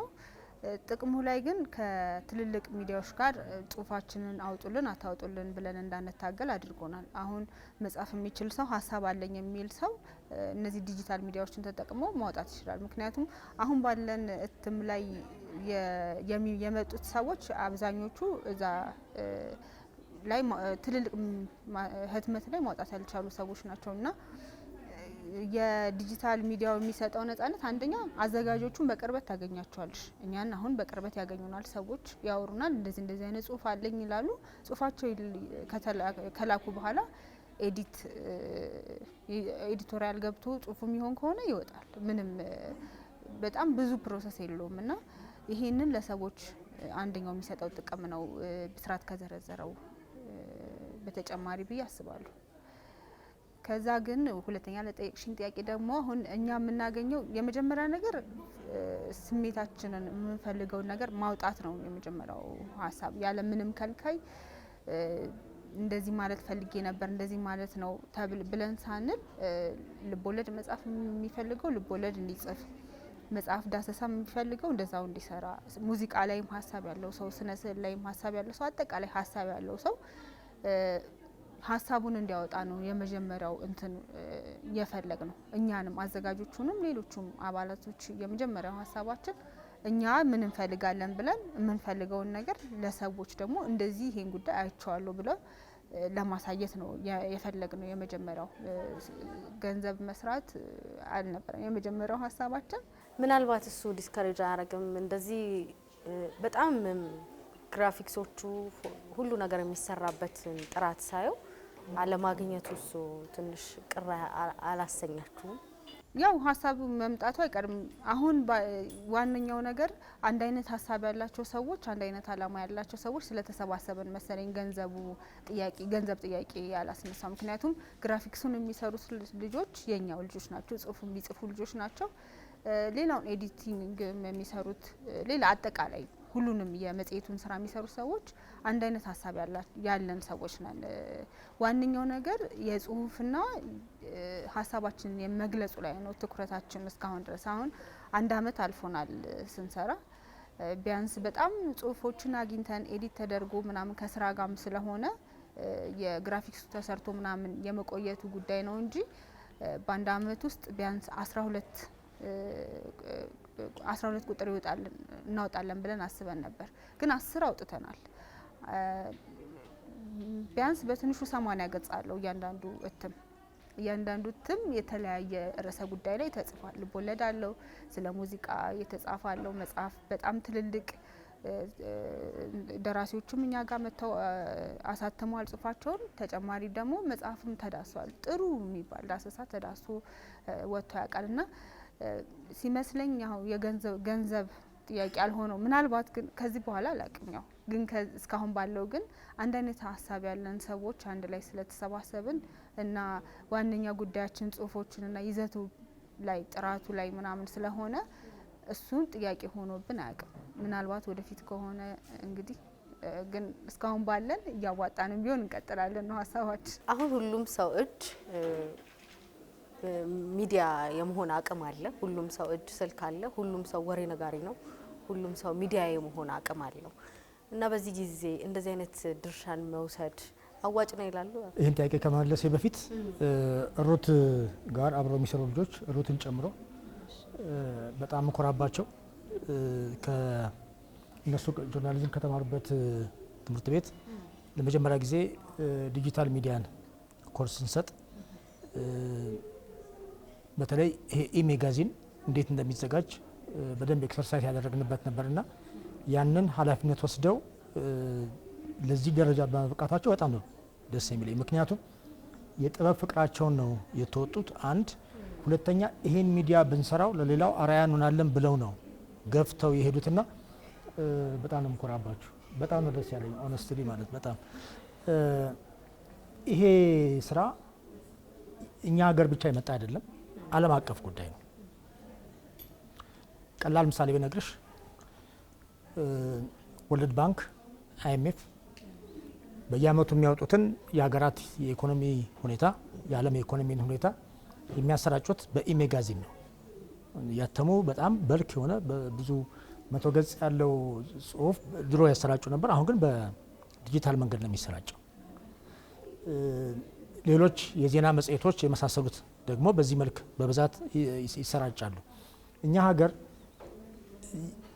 ጥቅሙ ላይ ግን ከትልልቅ ሚዲያዎች ጋር ጽሁፋችንን አውጡልን አታውጡልን ብለን እንዳንታገል አድርጎናል። አሁን መጻፍ የሚችል ሰው ሀሳብ አለኝ የሚል ሰው እነዚህ ዲጂታል ሚዲያዎችን ተጠቅሞ ማውጣት ይችላል። ምክንያቱም አሁን ባለን እትም ላይ የመጡት ሰዎች አብዛኞቹ እዛ ላይ ትልልቅ ህትመት ላይ ማውጣት ያልቻሉ ሰዎች ናቸውና የዲጂታል ሚዲያው የሚሰጠው ነጻነት አንደኛ አዘጋጆቹን በቅርበት ታገኛቸዋለሽ። እኛን አሁን በቅርበት ያገኙናል። ሰዎች ያወሩናል። እንደዚህ አይነት ጽሁፍ አለኝ ይላሉ። ጽሁፋቸው ከላኩ በኋላ ኤዲቶሪያል ገብቶ ጽሁፉ የሚሆን ከሆነ ይወጣል። ምንም በጣም ብዙ ፕሮሰስ የለውም እና ይሄንን ለሰዎች አንደኛው የሚሰጠው ጥቅም ነው ብስራት ከዘረዘረው በተጨማሪ ብዬ አስባለሁ። ከዛ ግን ሁለተኛ ለጠየቅሽኝ ጥያቄ ደግሞ አሁን እኛ የምናገኘው የመጀመሪያ ነገር ስሜታችንን የምንፈልገውን ነገር ማውጣት ነው። የመጀመሪያው ሀሳብ ያለ ምንም ከልካይ እንደዚህ ማለት ፈልጌ ነበር እንደዚህ ማለት ነው ብለን ሳንል ልቦለድ መጻፍ የሚፈልገው ልቦለድ እንዲጽፍ፣ መጽሐፍ ዳሰሳ የሚፈልገው እንደዛው እንዲሰራ፣ ሙዚቃ ላይም ሀሳብ ያለው ሰው፣ ስነ ስዕል ላይም ሀሳብ ያለው ሰው፣ አጠቃላይ ሀሳብ ያለው ሰው ሀሳቡን እንዲያወጣ ነው የመጀመሪያው እንትን የፈለግ ነው። እኛንም አዘጋጆቹንም ሌሎቹም አባላቶች የመጀመሪያው ሀሳባችን እኛ ምን እንፈልጋለን ብለን የምንፈልገውን ነገር ለሰዎች ደግሞ እንደዚህ ይሄን ጉዳይ አይቼዋለሁ ብለው ለማሳየት ነው የፈለግ ነው። የመጀመሪያው ገንዘብ መስራት አልነበረም የመጀመሪያው ሀሳባችን። ምናልባት እሱ ዲስከሬጅ አያደርግም? እንደዚህ በጣም ግራፊክሶቹ ሁሉ ነገር የሚሰራበት ጥራት ሳየው አለማግኘቱ እሱ ትንሽ ቅር አላሰኛችሁም? ያው ሀሳቡ መምጣቱ አይቀርም። አሁን ዋነኛው ነገር አንድ አይነት ሀሳብ ያላቸው ሰዎች፣ አንድ አይነት አላማ ያላቸው ሰዎች ስለተሰባሰበን መሰለኝ ገንዘብ ጥያቄ ያላስነሳ። ምክንያቱም ግራፊክሱን የሚሰሩት ልጆች የኛው ልጆች ናቸው፣ ጽሁፉ የሚጽፉ ልጆች ናቸው። ሌላውን ኤዲቲንግ የሚሰሩት ሌላ አጠቃላይ ሁሉንም የመጽሔቱን ስራ የሚሰሩ ሰዎች አንድ አይነት ሀሳብ ያለን ሰዎች ነን። ዋነኛው ነገር የጽሁፍና ሀሳባችንን የመግለጹ ላይ ነው ትኩረታችን እስካሁን ድረስ። አሁን 1 አመት አልፎናል ስንሰራ። ቢያንስ በጣም ጽሁፎችን አግኝተን ኤዲት ተደርጎ ምናምን ከስራ ጋርም ስለሆነ የግራፊክሱ ተሰርቶ ምናምን የመቆየቱ ጉዳይ ነው እንጂ በ1 አመት ውስጥ ቢያንስ 12 ቁጥር እናወጣለን ብለን አስበን ነበር፣ ግን 10 አውጥተናል። ቢያንስ በትንሹ 80 ገጽ አለው እያንዳንዱ እትም የተለያየ ርዕሰ ጉዳይ ላይ ተጽፏል። ልቦለድ አለው፣ ስለ ሙዚቃ የተጻፈ አለው፣ መጽሐፍ በጣም ትልልቅ ደራሲዎቹም እኛ ጋር መጥተው አሳትመዋል ጽሁፋቸውን። ተጨማሪ ደግሞ መጽሐፍም ተዳሷል። ጥሩ የሚባል ዳሰሳ ተዳሶ ወጥቶ ያውቃልና ሲመስለኝ ያው የገንዘብ ጥያቄ አልሆነው። ምናልባት ግን ከዚህ በኋላ አላቅም። ያው ግን እስካሁን ባለው ግን አንድ አይነት ሀሳብ ያለን ሰዎች አንድ ላይ ስለተሰባሰብን እና ዋነኛ ጉዳያችን ጽሁፎችንና ይዘቱ ላይ ጥራቱ ላይ ምናምን ስለሆነ እሱን ጥያቄ ሆኖብን አያውቅም። ምናልባት ወደፊት ከሆነ እንግዲህ ግን እስካሁን ባለን እያዋጣንም ቢሆን እንቀጥላለን ነው ሀሳባችን። አሁን ሁሉም ሰው እጅ ሚዲያ የመሆን አቅም አለ። ሁሉም ሰው እጅ ስልክ አለ። ሁሉም ሰው ወሬ ነጋሪ ነው። ሁሉም ሰው ሚዲያ የመሆን አቅም አለው እና በዚህ ጊዜ እንደዚህ አይነት ድርሻን መውሰድ አዋጭ ነው ይላሉ። ይህን ጥያቄ ከመመለሴ በፊት ሩት ጋር አብረው የሚሰሩ ልጆች ሩትን ጨምሮ በጣም መኮራባቸው ከእነሱ ጆርናሊዝም ከተማሩበት ትምህርት ቤት ለመጀመሪያ ጊዜ ዲጂታል ሚዲያን ኮርስ ስንሰጥ በተለይ ይሄ ኢሜጋዚን እንዴት እንደሚዘጋጅ በደንብ ኤክሰርሳይዝ ያደረግንበት ነበርና ያንን ኃላፊነት ወስደው ለዚህ ደረጃ በመብቃታቸው በጣም ነው ደስ የሚለኝ። ምክንያቱም የጥበብ ፍቅራቸውን ነው የተወጡት። አንድ ሁለተኛ ይሄን ሚዲያ ብንሰራው ለሌላው አርአያ እንሆናለን ብለው ነው ገፍተው የሄዱትና በጣም ነው የምኮራባችሁ። በጣም ነው ደስ ያለኝ ኦነስትሊ ማለት በጣም ይሄ ስራ እኛ ሀገር ብቻ የመጣ አይደለም፣ ዓለም አቀፍ ጉዳይ ነው። ቀላል ምሳሌ ብነግርሽ ወርልድ ባንክ አይኤምኤፍ በየአመቱ የሚያወጡትን የሀገራት የኢኮኖሚ ሁኔታ የዓለም የኢኮኖሚ ሁኔታ የሚያሰራጩት በኢሜጋዚን ነው። ያተሙ በጣም በልክ የሆነ ብዙ 100 ገጽ ያለው ጽሁፍ ድሮ ያሰራጩ ነበር። አሁን ግን በዲጂታል መንገድ ነው የሚሰራጨው። ሌሎች የዜና መጽሔቶች የመሳሰሉት ደግሞ በዚህ መልክ በብዛት ይሰራጫሉ። እኛ ሀገር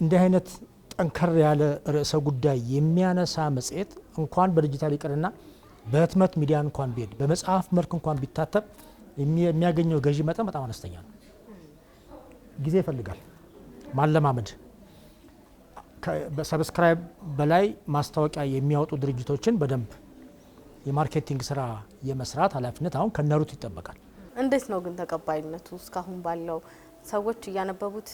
እንዲህ አይነት ጠንከር ያለ ርዕሰ ጉዳይ የሚያነሳ መጽሔት እንኳን በዲጂታል ይቅርና በህትመት ሚዲያ እንኳን ቢሄድ በመጽሐፍ መልክ እንኳን ቢታተም የሚያገኘው ገዢ መጠን በጣም አነስተኛ ነው። ጊዜ ይፈልጋል ማለማመድ። በሰብስክራይብ በላይ ማስታወቂያ የሚያወጡ ድርጅቶችን በደንብ የማርኬቲንግ ስራ የመስራት ኃላፊነት አሁን ከነሩት ይጠበቃል። እንዴት ነው ግን ተቀባይነቱ እስካሁን ባለው? ሰዎች እያነበቡት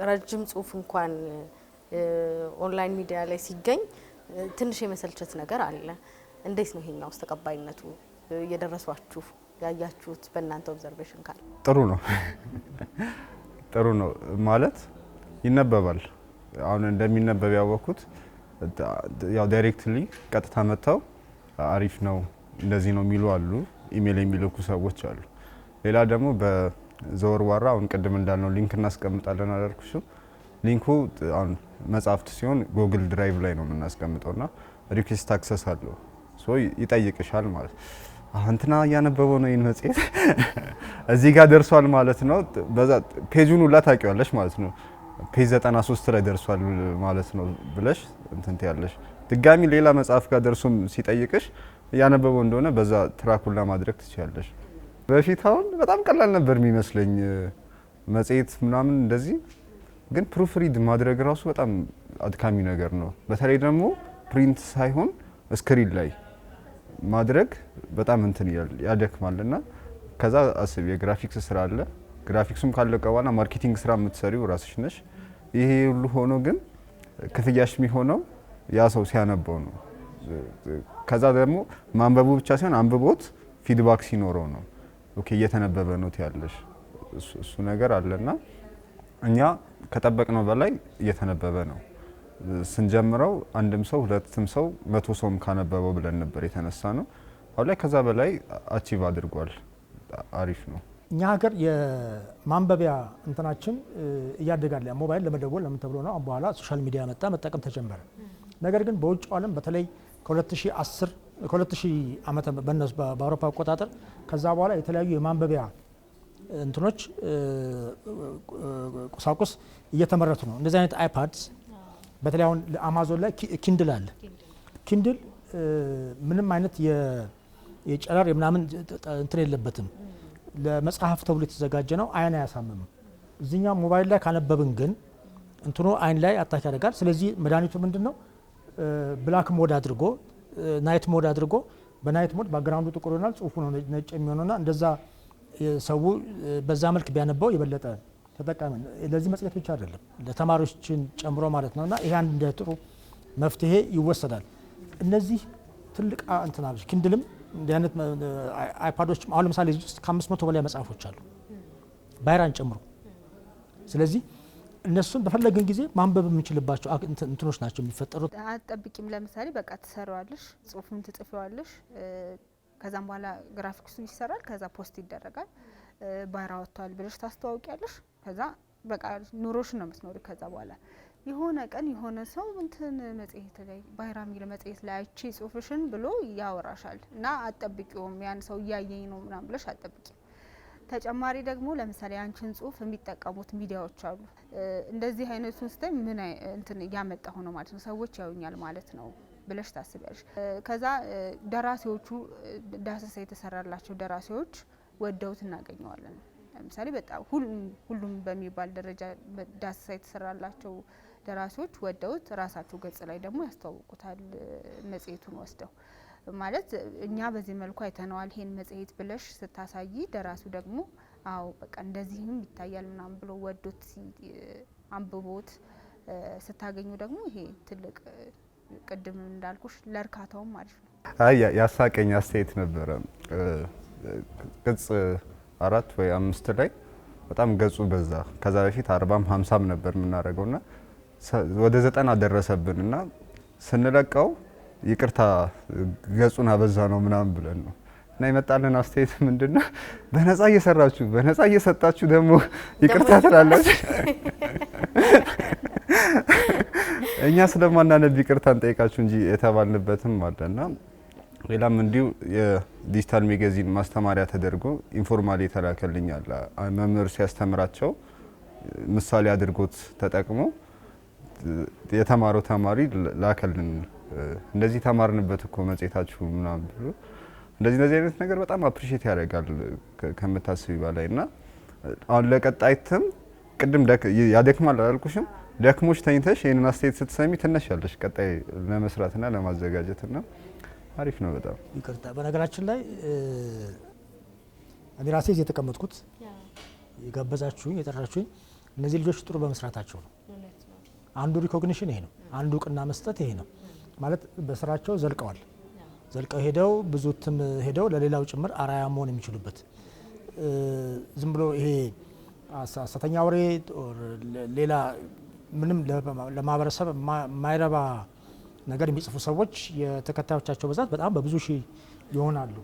ረጅም ጽሁፍ እንኳን ኦንላይን ሚዲያ ላይ ሲገኝ ትንሽ የመሰልቸት ነገር አለ። እንዴት ነው ይሄኛው ውስጥ ተቀባይነቱ? እየደረሷችሁ ያያችሁት በእናንተ ኦብዘርቬሽን ካለ? ጥሩ ነው ጥሩ ነው ማለት ይነበባል። አሁን እንደሚነበብ ያወኩት ያው ዳይሬክትሊ ቀጥታ መጥተው አሪፍ ነው እንደዚህ ነው የሚሉ አሉ፣ ኢሜል የሚልኩ ሰዎች አሉ። ሌላ ደግሞ በዘወርዋራ አሁን ቅድም እንዳልነው ሊንክ እናስቀምጣለን አላልኩሽም? ሊንኩ አሁን መጽሐፍት ሲሆን ጉግል ድራይቭ ላይ ነው የምናስቀምጠውና ሪኩዌስት አክሰስ አለው። ሶ ይጠይቅሻል ማለት አንተና እያነበበው ነው ይህን መጽሔት እዚህ ጋር ደርሷል ማለት ነው። በዛ ፔጁን ሁላ ታውቂዋለሽ ማለት ነው። ፔጅ 93 ላይ ደርሷል ማለት ነው ብለሽ እንትን ያለሽ ድጋሚ ሌላ መጽሐፍ ጋር ደርሶም ሲጠይቅሽ እያነበበው እንደሆነ በዛ ትራኩላ ማድረግ ትችላለሽ። በፊት አሁን በጣም ቀላል ነበር የሚመስለኝ መጽሔት ምናምን እንደዚህ፣ ግን ፕሩፍሪድ ማድረግ ራሱ በጣም አድካሚ ነገር ነው። በተለይ ደግሞ ፕሪንት ሳይሆን ስክሪን ላይ ማድረግ በጣም እንትን ያደክማልና ከዛ አስብ የግራፊክስ ስራ አለ። ግራፊክሱም ካለቀ በኋላ ማርኬቲንግ ስራ የምትሰሪው ራስሽ ነሽ። ይሄ ሁሉ ሆኖ ግን ክፍያሽ የሚሆነው ያ ሰው ሲያነበው ነው። ከዛ ደግሞ ማንበቡ ብቻ ሳይሆን አንብቦት ፊድባክ ሲኖረው ነው። ኦኬ እየተነበበ ነው ያለሽ እሱ ነገር አለና እኛ ከጠበቅነው በላይ እየተነበበ ነው። ስንጀምረው አንድም ሰው ሁለትም ሰው 100 ሰውም ካነበበው ብለን ነበር የተነሳ ነው። አሁን ላይ ከዛ በላይ አቺቭ አድርጓል። አሪፍ ነው። እኛ ሀገር የማንበቢያ እንትናችን እያደጋለ ሞባይል ለመደወል ለምን ተብሎ ነው። በኋላ ሶሻል ሚዲያ መጣ፣ መጠቀም ተጀመረ። ነገር ግን በውጭው ዓለም በተለይ ከ2010 ዓመተ በነሱ በአውሮፓ አቆጣጠር ከዛ በኋላ የተለያዩ የማንበቢያ እንትኖች ቁሳቁስ እየተመረቱ ነው። እንደዚህ አይነት አይፓድስ በተለይ አሁን አማዞን ላይ ኪንድል አለ። ኪንድል ምንም አይነት የጨረር የምናምን እንትን የለበትም። ለመጽሐፍ ተብሎ የተዘጋጀ ነው። አይን አያሳምምም። እዚህኛው ሞባይል ላይ ካነበብን ግን እንትኑ አይን ላይ አታክ ያደርጋል። ስለዚህ መድኃኒቱ ምንድነው? ብላክ ሞድ አድርጎ ናይት ሞድ አድርጎ በናይት ሞድ ባክግራውንዱ ጥቁር ይሆናል፣ ጽሁፉ ነው ነጭ የሚሆነውና እንደዛ ሰው በዛ መልክ ቢያነባው የበለጠ ተጠቃሚ ነው። ለዚህ መጽሔት ብቻ አይደለም ለተማሪዎችን ጨምሮ ማለት ነውና ይሄ አንድ እንደ ጥሩ መፍትሄ ይወሰዳል። እነዚህ ትልቅ እንትናዎች ኪንድልም እንዲህ አይነት አይፓዶች አሁን ለምሳሌ እዚህ ውስጥ ከ500 በላይ መጽሐፎች አሉ ባይራን ጨምሮ። ስለዚህ እነሱን በፈለግን ጊዜ ማንበብ የምንችልባቸው እንትኖች ናቸው የሚፈጠሩት። አትጠብቂም። ለምሳሌ በቃ ትሰራዋለሽ፣ ጽሁፉን ትጽፊዋለሽ፣ ከዛም በኋላ ግራፊክሱ ይሰራል፣ ከዛ ፖስት ይደረጋል፣ ባይራ ወጥቷል ብለሽ ታስተዋውቂያለሽ። ከዛ በቃ ኑሮሽን ነው የምትኖሪ። ከዛ በኋላ የሆነ ቀን የሆነ ሰው እንትን መጽሔት ላይ ባይራ የሚል መጽሔት ላይ አይቼ ጽሁፍሽን ብሎ ያወራሻል እና አትጠብቂውም። ያን ሰው እያየኝ ነው ምናምን ብለሽ አትጠብቂም። ተጨማሪ ደግሞ ለምሳሌ አንቺን ጽሁፍ የሚጠቀሙት ሚዲያዎች አሉ። እንደዚህ አይነቱን ስታይ ምን እንትን እያመጣሁ ነው ማለት ነው፣ ሰዎች ያዩኛል ማለት ነው ብለሽ ታስቢያለሽ። ከዛ ደራሲዎቹ ዳሰሳ የተሰራላቸው ደራሲዎች ወደውት እናገኘዋለን። ለምሳሌ በጣም ሁሉም በሚባል ደረጃ ዳሰሳ የተሰራላቸው ደራሲዎች ወደውት ራሳቸው ገጽ ላይ ደግሞ ያስተዋውቁታል መጽሔቱን ወስደው ማለት እኛ በዚህ መልኩ አይተነዋል ይሄን መጽሔት ብለሽ ስታሳይ ደራሲው ደግሞ አዎ በቃ እንደዚህም ይታያል ምናምን ብሎ ወዶት አንብቦት ስታገኙ ደግሞ ይሄ ትልቅ ቅድም እንዳልኩሽ ለእርካታውም ማለት ነው። አይ ያሳቀኝ አስተያየት ነበረ። ገጽ 4 ወይ 5 ላይ በጣም ገጹ በዛ። ከዛ በፊት 40ም 50ም ነበር የምናደርገውና ወደ 90 ደረሰብንና ስንለቀው ይቅርታ ገጹን አበዛ ነው ምናምን ብለን ነው እና ይመጣልን አስተያየት ምንድነው? በነፃ እየሰራችሁ በነፃ እየሰጣችሁ ደግሞ ይቅርታ ትላላችሁ። እኛ ስለማናነብ ይቅርታ እንጠይቃችሁ እንጂ የተባልንበትም አለና ሌላም እንዲሁ የዲጂታል ሜጋዚን ማስተማሪያ ተደርጎ ኢንፎርማሊ የተላከልኛል። መምህር ሲያስተምራቸው ምሳሌ አድርጎት ተጠቅሞ የተማረው ተማሪ ላከልን። እንደዚህ ተማርንበት እኮ መጽሔታችሁ ምናምን ብሎ እንደዚህ አይነት ነገር በጣም አፕሪሺየት ያደርጋል ከምታስቢ በላይ እና አሁን ለቀጣይ እትም ቅድም ያደክማል አላልኩሽም? ደክሞሽ ተኝተሽ ይሄንን አስተያየት ስትሰሚ ትነሻለሽ ቀጣይ ለመስራትና ለማዘጋጀትና አሪፍ ነው በጣም። ይቅርታ በነገራችን ላይ እኔ ራሴ እዚህ የተቀመጥኩት የጋበዛችሁኝ የጠራችሁኝ እነዚህ ልጆች ጥሩ በመስራታቸው ነው። አንዱ ሪኮግኒሽን ይሄ ነው። አንዱ እውቅና መስጠት ይሄ ነው ማለት በስራቸው ዘልቀዋል። ዘልቀው ሄደው ብዙ እትም ሄደው ለሌላው ጭምር አራያ መሆን የሚችሉበት ዝም ብሎ ይሄ ሐሰተኛ ወሬ ሌላ ምንም ለማህበረሰብ የማይረባ ነገር የሚጽፉ ሰዎች የተከታዮቻቸው ብዛት በጣም በብዙ ሺህ ይሆናሉ።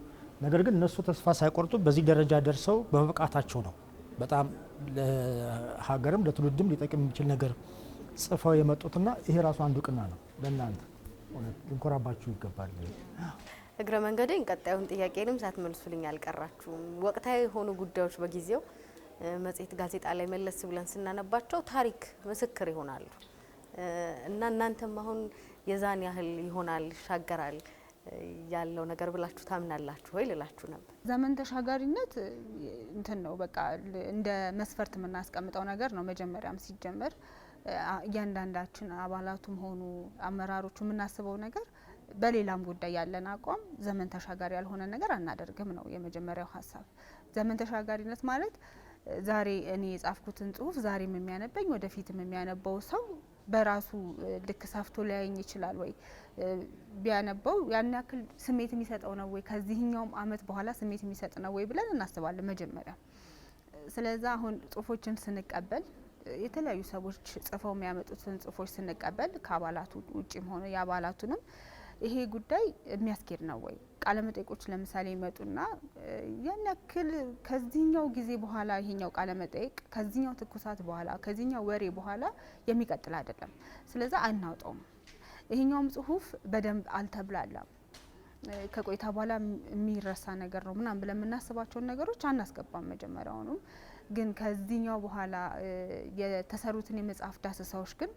ነገር ግን እነሱ ተስፋ ሳይቆርጡ በዚህ ደረጃ ደርሰው በመብቃታቸው ነው በጣም ለሀገርም ለትውልድም ሊጠቅም የሚችል ነገር ጽፈው የመጡትና ይሄ ራሱ አንዱ እውቅና ነው ለእናንተ። እውነት ልንኮራባችሁ ይገባል። እግረ መንገዴን ቀጣዩን ጥያቄንም ሳትመልሱልኝ አልቀራችሁም። ወቅታዊ የሆኑ ጉዳዮች በጊዜው መጽሔት ጋዜጣ ላይ መለስ ብለን ስናነባቸው ታሪክ ምስክር ይሆናሉ እና እናንተም አሁን የዛን ያህል ይሆናል ይሻገራል ያለው ነገር ብላችሁ ታምናላችሁ ወይ ልላችሁ ነበር። ዘመን ተሻጋሪነት እንትን ነው በቃ እንደ መስፈርት የምናስቀምጠው ነገር ነው። መጀመሪያም ሲጀመር እያንዳንዳችን አባላቱም ሆኑ አመራሮቹ የምናስበው ነገር በሌላም ጉዳይ ያለን አቋም ዘመን ተሻጋሪ ያልሆነ ነገር አናደርግም ነው የመጀመሪያው ሀሳብ። ዘመን ተሻጋሪነት ማለት ዛሬ እኔ የጻፍኩትን ጽሁፍ ዛሬም የሚያነበኝ ወደፊትም የሚያነበው ሰው በራሱ ልክ ሰፍቶ ሊያየኝ ይችላል ወይ ቢያነበው ያን ያክል ስሜት የሚሰጠው ነው ወይ ከዚህኛውም አመት በኋላ ስሜት የሚሰጥ ነው ወይ ብለን እናስባለን መጀመሪያ። ስለዚህ አሁን ጽሁፎችን ስንቀበል የተለያዩ ሰዎች ጽፈው የሚያመጡትን ጽሁፎች ስንቀበል ከአባላቱ ውጪም ሆነ የአባላቱንም ይሄ ጉዳይ የሚያስኬድ ነው ወይ? ቃለ መጠይቆች ለምሳሌ ይመጡና ያን ያክል ከዚህኛው ጊዜ በኋላ ይሄኛው ቃለ መጠይቅ ከዚህኛው ትኩሳት በኋላ ከዚህኛው ወሬ በኋላ የሚቀጥል አይደለም። ስለዚህ አናውጣውም። ይሄኛውም ጽሁፍ በደንብ አልተብላላም ከቆይታ በኋላ የሚረሳ ነገር ነው ምናምን ብለን የምናስባቸውን ነገሮች አናስገባም መጀመሪያውንም። ግን ከዚህኛው በኋላ የተሰሩትን የመጽሐፍ ዳሰሳዎች ግን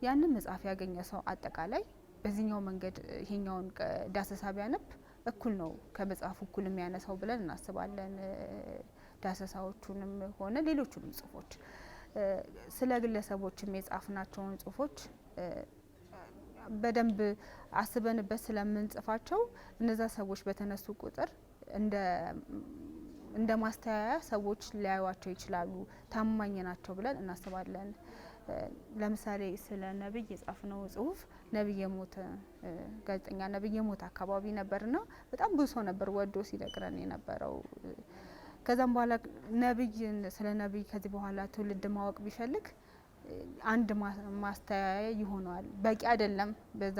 ያንን መጽሐፍ ያገኘ ሰው አጠቃላይ በዚህኛው መንገድ ይሄኛውን ዳሰሳ ቢያነብ እኩል ነው ከመጽሐፉ እኩል የሚያነሳው ብለን እናስባለን። ዳሰሳዎቹንም ሆነ ሌሎቹንም ጽሁፎች ስለ ግለሰቦችም የጻፍናቸውን ጽሁፎች በደንብ አስበንበት ስለምንጽፋቸው እነዛ ሰዎች በተነሱ ቁጥር እንደ ማስተያያ ሰዎች ሊያዩዋቸው ይችላሉ፣ ታማኝ ናቸው ብለን እናስባለን። ለምሳሌ ስለ ነብይ የጻፍነው ጽሁፍ ነብይ የሞተ ጋዜጠኛ ነብይ የሞተ አካባቢ ነበርና በጣም ብዙ ሰው ነበር ወዶ ሲነግረን የነበረው። ከዛም በኋላ ነብይ ስለ ነብይ ከዚህ በኋላ ትውልድ ማወቅ ቢፈልግ አንድ ማስተያያ ይሆናል። በቂ አይደለም፣ በዛ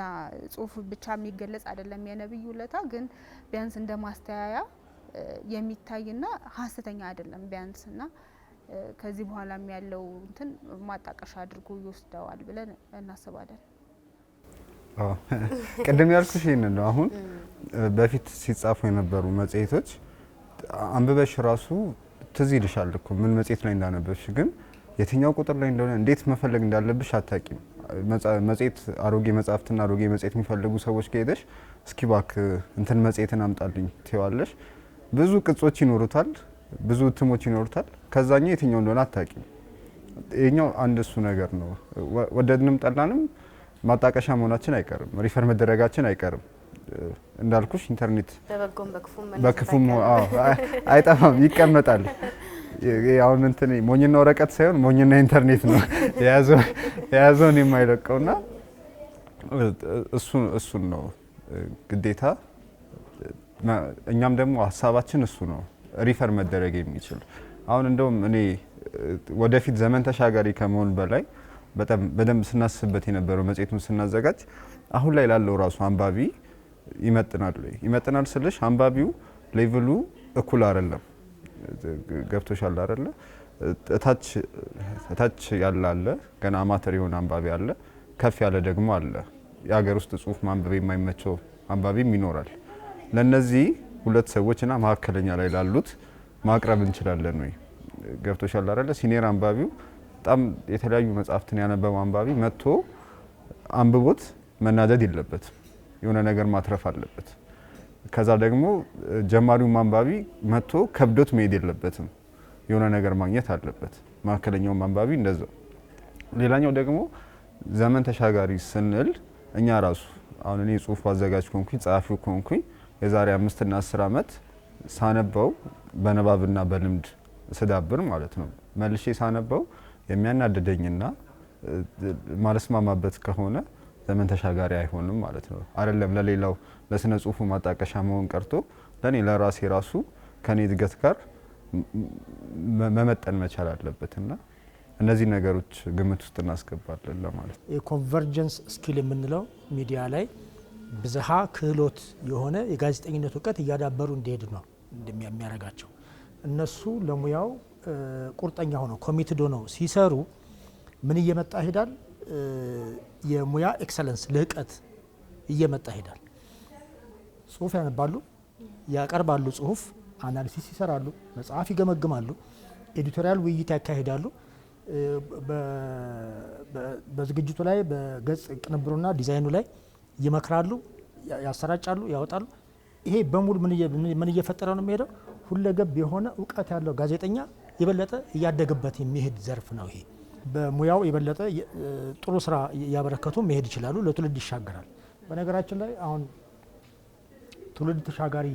ጽሁፍ ብቻ የሚገለጽ አይደለም የነብዩ ውለታ፣ ግን ቢያንስ እንደ ማስተያያ የሚታይና ሀሰተኛ አይደለም ቢያንስና ከዚህ በኋላም ያለው እንትን ማጣቀሻ አድርጎ ይወስደዋል ብለን እናስባለን። ቅድም ያልኩሽ ይሄንን ነው። አሁን በፊት ሲጻፉ የነበሩ መጽሔቶች አንብበሽ ራሱ ትዝ ይልሻል እኮ ምን መጽሔት ላይ እንዳነበብሽ፣ ግን የትኛው ቁጥር ላይ እንደሆነ እንዴት መፈለግ እንዳለብሽ አታቂም። መጽሔት አሮጌ መጽሐፍትና አሮጌ መጽሔት የሚፈልጉ ሰዎች ከሄደሽ እስኪ እባክህ እንትን መጽሔትን አምጣልኝ ትይዋለሽ። ብዙ ቅጾች ይኖሩታል፣ ብዙ እትሞች ይኖሩታል። ከዛኛው የትኛው እንደሆነ አታቂም። ይሄኛው አንድ እሱ ነገር ነው። ወደድንም ጠላንም ማጣቀሻ መሆናችን አይቀርም፣ ሪፈር መደረጋችን አይቀርም። እንዳልኩሽ ኢንተርኔት በክፉም አይጠፋም፣ ይቀመጣል። አሁን እንትን ሞኝና ወረቀት ሳይሆን ሞኝና ኢንተርኔት ነው የያዘውን የማይለቀውና እሱን ነው ግዴታ። እኛም ደግሞ ሀሳባችን እሱ ነው ሪፈር መደረግ የሚችል። አሁን እንደውም እኔ ወደፊት ዘመን ተሻጋሪ ከመሆን በላይ በደንብ ስናስብበት የነበረው መጽሔቱን ስናዘጋጅ አሁን ላይ ላለው ራሱ አንባቢ ይመጥናል ስልሽ አንባቢው ሌቭሉ እኩል አይደለም። ገብቶሻል አይደለ? እታች ያለ አለ፣ ገና አማተር የሆነ አንባቢ አለ፣ ከፍ ያለ ደግሞ አለ። የሀገር ውስጥ ጽሁፍ ማንበብ የማይመቸው አንባቢም ይኖራል። ለነዚህ ሁለት ሰዎችና መካከለኛ ላይ ላሉት ማቅረብ እንችላለን ወይ? ገብቶሻል አይደለ? ሲኒየር አንባቢው በጣም የተለያዩ መጽሐፍትን ያነበበው አንባቢ መጥቶ አንብቦት መናደድ የለበትም፣ የሆነ ነገር ማትረፍ አለበት። ከዛ ደግሞ ጀማሪው አንባቢ መጥቶ ከብዶት መሄድ የለበትም፣ የሆነ ነገር ማግኘት አለበት። መካከለኛው አንባቢ እንደዛው። ሌላኛው ደግሞ ዘመን ተሻጋሪ ስንል እኛ ራሱ አሁን እኔ ጽሁፍ አዘጋጅ ኮንኩኝ ጸሐፊው ኮንኩኝ የዛሬ 5 እና 10 ዓመት ሳነበው በንባብና በልምድ ስዳብር ማለት ነው መልሼ ሳነበው የሚያናድደኝና ማለስማማበት ከሆነ ዘመን ተሻጋሪ አይሆንም ማለት ነው። አይደለም ለሌላው ለስነ ጽሁፉ ማጣቀሻ መሆን ቀርቶ ለኔ ለራሴ ራሱ ከኔ እድገት ጋር መመጠን መቻል አለበትና እነዚህ ነገሮች ግምት ውስጥ እናስገባለን ለማለት ነው። የኮንቨርጀንስ ስኪል የምንለው ሚዲያ ላይ ብዝሃ ክህሎት የሆነ የጋዜጠኝነት እውቀት እያዳበሩ እንዲሄዱ ነው እንደሚያደርጋቸው። እነሱ ለሙያው ቁርጠኛ ሆነው ኮሚትድ ሆነው ሲሰሩ ምን እየመጣ ይሄዳል? የሙያ ኤክሰለንስ ልህቀት እየመጣ ይሄዳል። ጽሁፍ ያነባሉ፣ ያቀርባሉ፣ ጽሁፍ አናሊሲስ ይሰራሉ፣ መጽሐፍ ይገመግማሉ፣ ኤዲቶሪያል ውይይት ያካሂዳሉ። በዝግጅቱ ላይ በገጽ ቅንብሩና ዲዛይኑ ላይ ይመክራሉ፣ ያሰራጫሉ፣ ያወጣሉ። ይሄ በሙሉ ምን እየፈጠረ ነው የሚሄደው? ሁለገብ የሆነ እውቀት ያለው ጋዜጠኛ የበለጠ እያደገበት የሚሄድ ዘርፍ ነው። ይሄ በሙያው የበለጠ ጥሩ ስራ እያበረከቱ መሄድ ይችላሉ። ለትውልድ ይሻገራል። በነገራችን ላይ አሁን ትውልድ ተሻጋሪ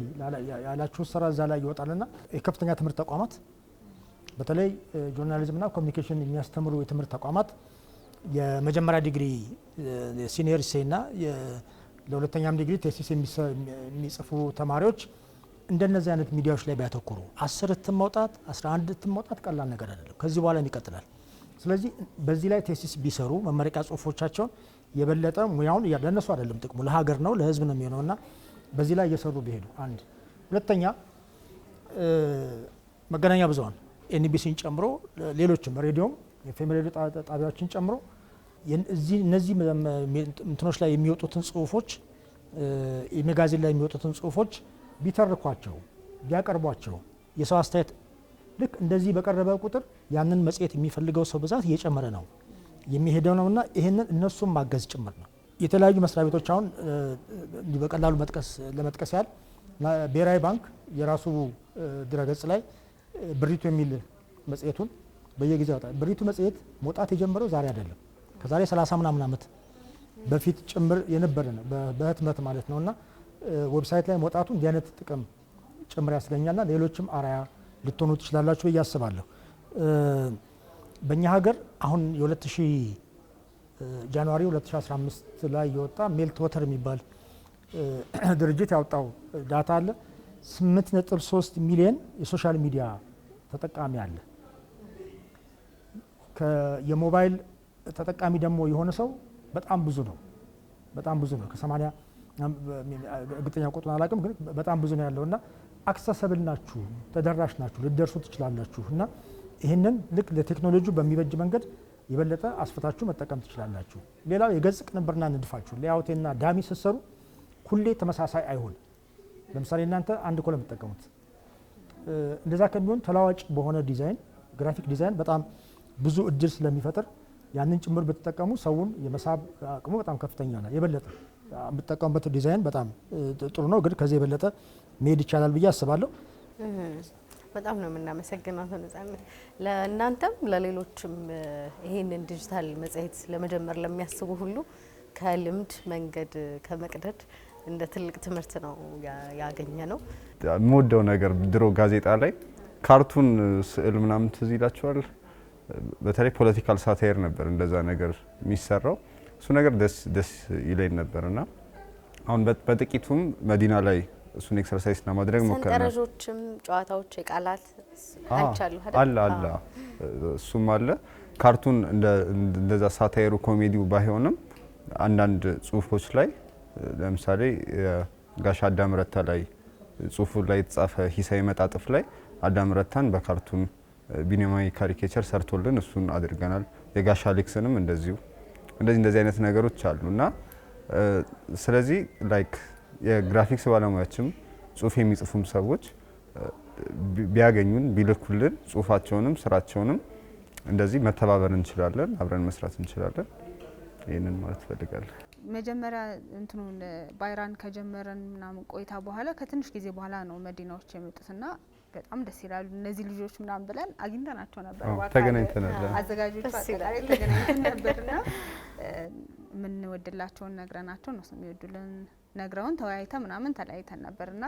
ያላችሁ ስራ እዛ ላይ ይወጣልና የከፍተኛ ትምህርት ተቋማት በተለይ ጆርናሊዝምና ኮሚኒኬሽን የሚያስተምሩ የትምህርት ተቋማት የመጀመሪያ ዲግሪ ሲኒየር ሴና ለሁለተኛም ዲግሪ ቴሲስ የሚጽፉ ተማሪዎች እንደነዚህ አይነት ሚዲያዎች ላይ ቢያተኩሩ 10 እትም መውጣት 11 እትም መውጣት ቀላል ነገር አይደለም። ከዚህ በኋላ ይቀጥላል። ስለዚህ በዚህ ላይ ቴሲስ ቢሰሩ መመረቂያ ጽሁፎቻቸውን የበለጠ ሙያውን ለነሱ አይደለም ጥቅሙ ለሀገር ነው ለህዝብ ነው የሚሆነውና በዚህ ላይ እየሰሩ ቢሄዱ አንድ። ሁለተኛ መገናኛ ብዙሃን ኤንቢሲን ጨምሮ ሌሎችም ሬዲዮም የኤፍኤም ሬዲዮ ጣቢያዎችን ጨምሮ እነዚህ እንትኖች ላይ የሚወጡትን ጽሁፎች የሜጋዚን ላይ የሚወጡትን ጽሁፎች ቢተርኳቸው ቢያቀርቧቸው የሰው አስተያየት ልክ እንደዚህ በቀረበ ቁጥር ያንን መጽሔት የሚፈልገው ሰው ብዛት እየጨመረ ነው የሚሄደው ነውና ይሄንን እነሱም ማገዝ ጭምር ነው። የተለያዩ መስሪያ ቤቶች አሁን በቀላሉ ለመጥቀስ ያህል ብሔራዊ ባንክ የራሱ ድረገጽ ላይ ብሪቱ የሚል መጽሔቱን በየጊዜው ያወጣል። ብሪቱ መጽሔት መውጣት የጀመረው ዛሬ አይደለም፣ ከዛሬ 30 ምናምን ዓመት በፊት ጭምር የነበረ ነው በህትመት ማለት ነውና ዌብሳይት ላይ መውጣቱ እንዲህ አይነት ጥቅም ጭምር ያስገኛልና ሌሎችም አርአያ ልትሆኑ ትችላላችሁ ብዬ አስባለሁ። በእኛ ሀገር አሁን ጃንዋሪ 2015 ላይ የወጣ ሜልት ወተር የሚባል ድርጅት ያወጣው ዳታ አለ። 8.3 ሚሊዮን የሶሻል ሚዲያ ተጠቃሚ አለ። የሞባይል ተጠቃሚ ደግሞ የሆነ ሰው በጣም ብዙ ነው ከ80 እርግጠኛ ቁጥሩን አላውቅም፣ ግን በጣም ብዙ ነው ያለውና አክሰሰብል ናችሁ፣ ተደራሽ ናችሁ፣ ልደርሱ ትችላላችሁ እና ይህንን ልክ ለቴክኖሎጂ በሚበጅ መንገድ የበለጠ አስፈታችሁ መጠቀም ትችላላችሁ። ሌላው የገጽ ቅንብርና ንድፋችሁ ሌአውቴና ዳሚ ስትሰሩ ሁሌ ተመሳሳይ አይሆን። ለምሳሌ እናንተ አንድ ኮለም የምትጠቀሙት እንደዛ ከሚሆን ተለዋዋጭ በሆነ ዲዛይን ግራፊክ ዲዛይን በጣም ብዙ እድል ስለሚፈጥር ያንን ጭምር ብትጠቀሙ ሰውን የመሳብ አቅሙ በጣም ከፍተኛ ነው። የበለጠ የምትጠቀሙበት ዲዛይን በጣም ጥሩ ነው፣ ግን ከዚህ የበለጠ መሄድ ይቻላል ብዬ አስባለሁ። በጣም ነው የምናመሰግነው አቶ ነጻነት። ለእናንተም ለሌሎችም ይሄንን ዲጂታል መጽሔት ለመጀመር ለሚያስቡ ሁሉ ከልምድ መንገድ ከመቅደድ እንደ ትልቅ ትምህርት ነው ያገኘ ነው። የምወደው ነገር ድሮ ጋዜጣ ላይ ካርቱን ስዕል ምናምን ትዝ ይላችኋል። በተለይ ፖለቲካል ሳታየር ነበር እንደዛ ነገር የሚሰራው። እሱ ነገር ደስ ይለኝ ነበርና አሁን በጥቂቱም መዲና ላይ እሱን ኤክሰርሳይዝ ለማድረግ ሞከርኩ። ሰንጠረዦችም ጨዋታዎች የቃላት አይቻለሁ አለ እሱም አለ። ካርቱን እንደዛ ሳታየሩ ኮሜዲው ባይሆንም አንዳንድ ጽሁፎች ላይ ለምሳሌ ጋሽ አዳም ረታ ላይ ጽሁፉ ላይ የተጻፈ ሂሳዊ መጣጥፍ ላይ አዳም ረታን በካርቱን ቢኒማዊ ካሪኬቸር ሰርቶልን እሱን አድርገናል። የጋሽ አሌክስንም እንደዚህ አይነት ነገሮች አሉና ስለዚህ ላይክ የግራፊክስ ባለሙያዎችም ጽሁፍ የሚጽፉም ሰዎች ቢያገኙን ቢልኩልን ጽሁፋቸውንም ስራቸውንም እንደዚህ መተባበር እንችላለን፣ አብረን መስራት እንችላለን። ይሄንን ማለት ፈልጋለሁ። መጀመሪያ እንትኑን ባይራን ከጀመረን ምናምን ቆይታ በኋላ ከትንሽ ጊዜ በኋላ ነው መዲናዎች የመጡትና በጣም ደስ ይላሉ እነዚህ ልጆች ምናምን ብለን አግኝተናቸው ነበር። ተገናኝተናል። አዘጋጆቹ አጠቃላይ ተገናኝተን ነበርና የምንወድላቸውን ነግረናቸው ነው የሚወዱልን ነግረውን ተወያይተን ምናምን ተለያይተን ነበርና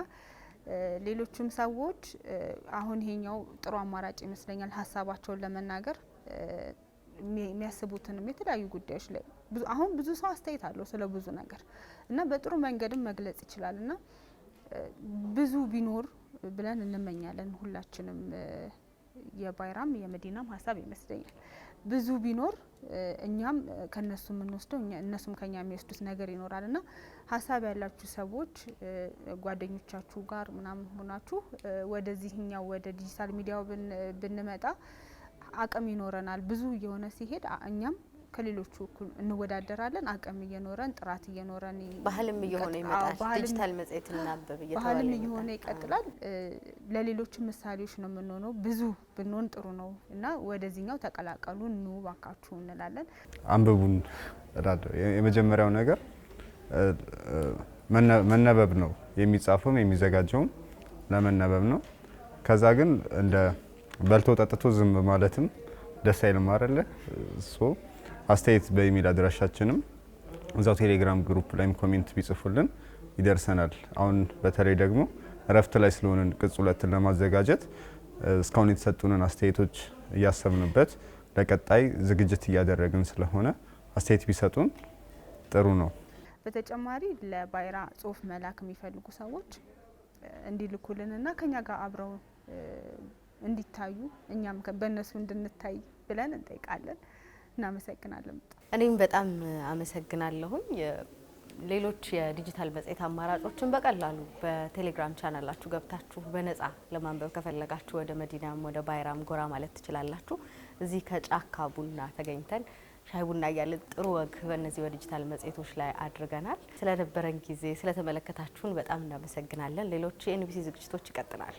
ሌሎችም ሰዎች አሁን ይሄኛው ጥሩ አማራጭ ይመስለኛል ሀሳባቸውን ለመናገር የሚያስቡትንም የተለያዩ ጉዳዮች ላይ አሁን ብዙ ሰው አስተያየት አለው ስለ ብዙ ነገር እና በጥሩ መንገድም መግለጽ ይችላልና ብዙ ቢኖር ብለን እንመኛለን ሁላችንም። የባይራም የመዲናም ሀሳብ ይመስለኛል ብዙ ቢኖር እኛም ከነሱ የምንወስደው እነሱም ከኛ የሚወስዱት ነገር ይኖራልና ሀሳብ ያላችሁ ሰዎች ጓደኞቻችሁ ጋር ምናምን ሆናችሁ ወደዚህኛው ወደ ዲጂታል ሚዲያው ብንመጣ አቅም ይኖረናል። ብዙ እየሆነ ሲሄድ እኛም ከሌሎቹ እንወዳደራለን። አቅም እየኖረን ጥራት እየኖረን ባህልም እየሆነ ይመጣል። ዲጂታል መጽሔትና አበብ ባህልም እየሆነ ይቀጥላል። ለሌሎችም ምሳሌዎች ነው የምንሆነው። ብዙ ብንሆን ጥሩ ነው እና ወደዚህኛው ተቀላቀሉ ኑ ባካችሁ እንላለን። አንብቡን እላለሁ። የመጀመሪያው ነገር መነበብ ነው። የሚጻፈውም የሚዘጋጀውም ለመነበብ ነው። ከዛ ግን እንደ በልቶ ጠጥቶ ዝም ማለትም ደስ አይልም አይደለ? አስተያየት በኢሜል አድራሻችንም እዛው ቴሌግራም ግሩፕ ላይም ኮሜንት ቢጽፉልን ይደርሰናል። አሁን በተለይ ደግሞ እረፍት ላይ ስለሆነን ቅጽ 2ን ለማዘጋጀት እስካሁን የተሰጡንን አስተያየቶች እያሰብንበት ለቀጣይ ዝግጅት እያደረግን ስለሆነ አስተያየት ቢሰጡን ጥሩ ነው። በተጨማሪ ለባይራ ጽሁፍ መላክ የሚፈልጉ ሰዎች እንዲልኩልንና ከኛ ጋር አብረው እንዲታዩ እኛም በእነሱ እንድንታይ ብለን እንጠይቃለን። እናመሰግናለን። እኔም በጣም አመሰግናለሁኝ። ሌሎች የዲጂታል መጽሔት አማራጮችን በቀላሉ በቴሌግራም ቻናላችሁ ገብታችሁ በነጻ ለማንበብ ከፈለጋችሁ ወደ መዲናም ወደ ባይራም ጎራ ማለት ትችላላችሁ። እዚህ ከጫካ ቡና ተገኝተን ሻይ ቡና እያልን ጥሩ ወግ በእነዚህ በዲጂታል መጽሔቶች ላይ አድርገናል። ስለነበረን ጊዜ ስለተመለከታችሁን በጣም እናመሰግናለን። ሌሎች የኤንቢሲ ዝግጅቶች ይቀጥላሉ።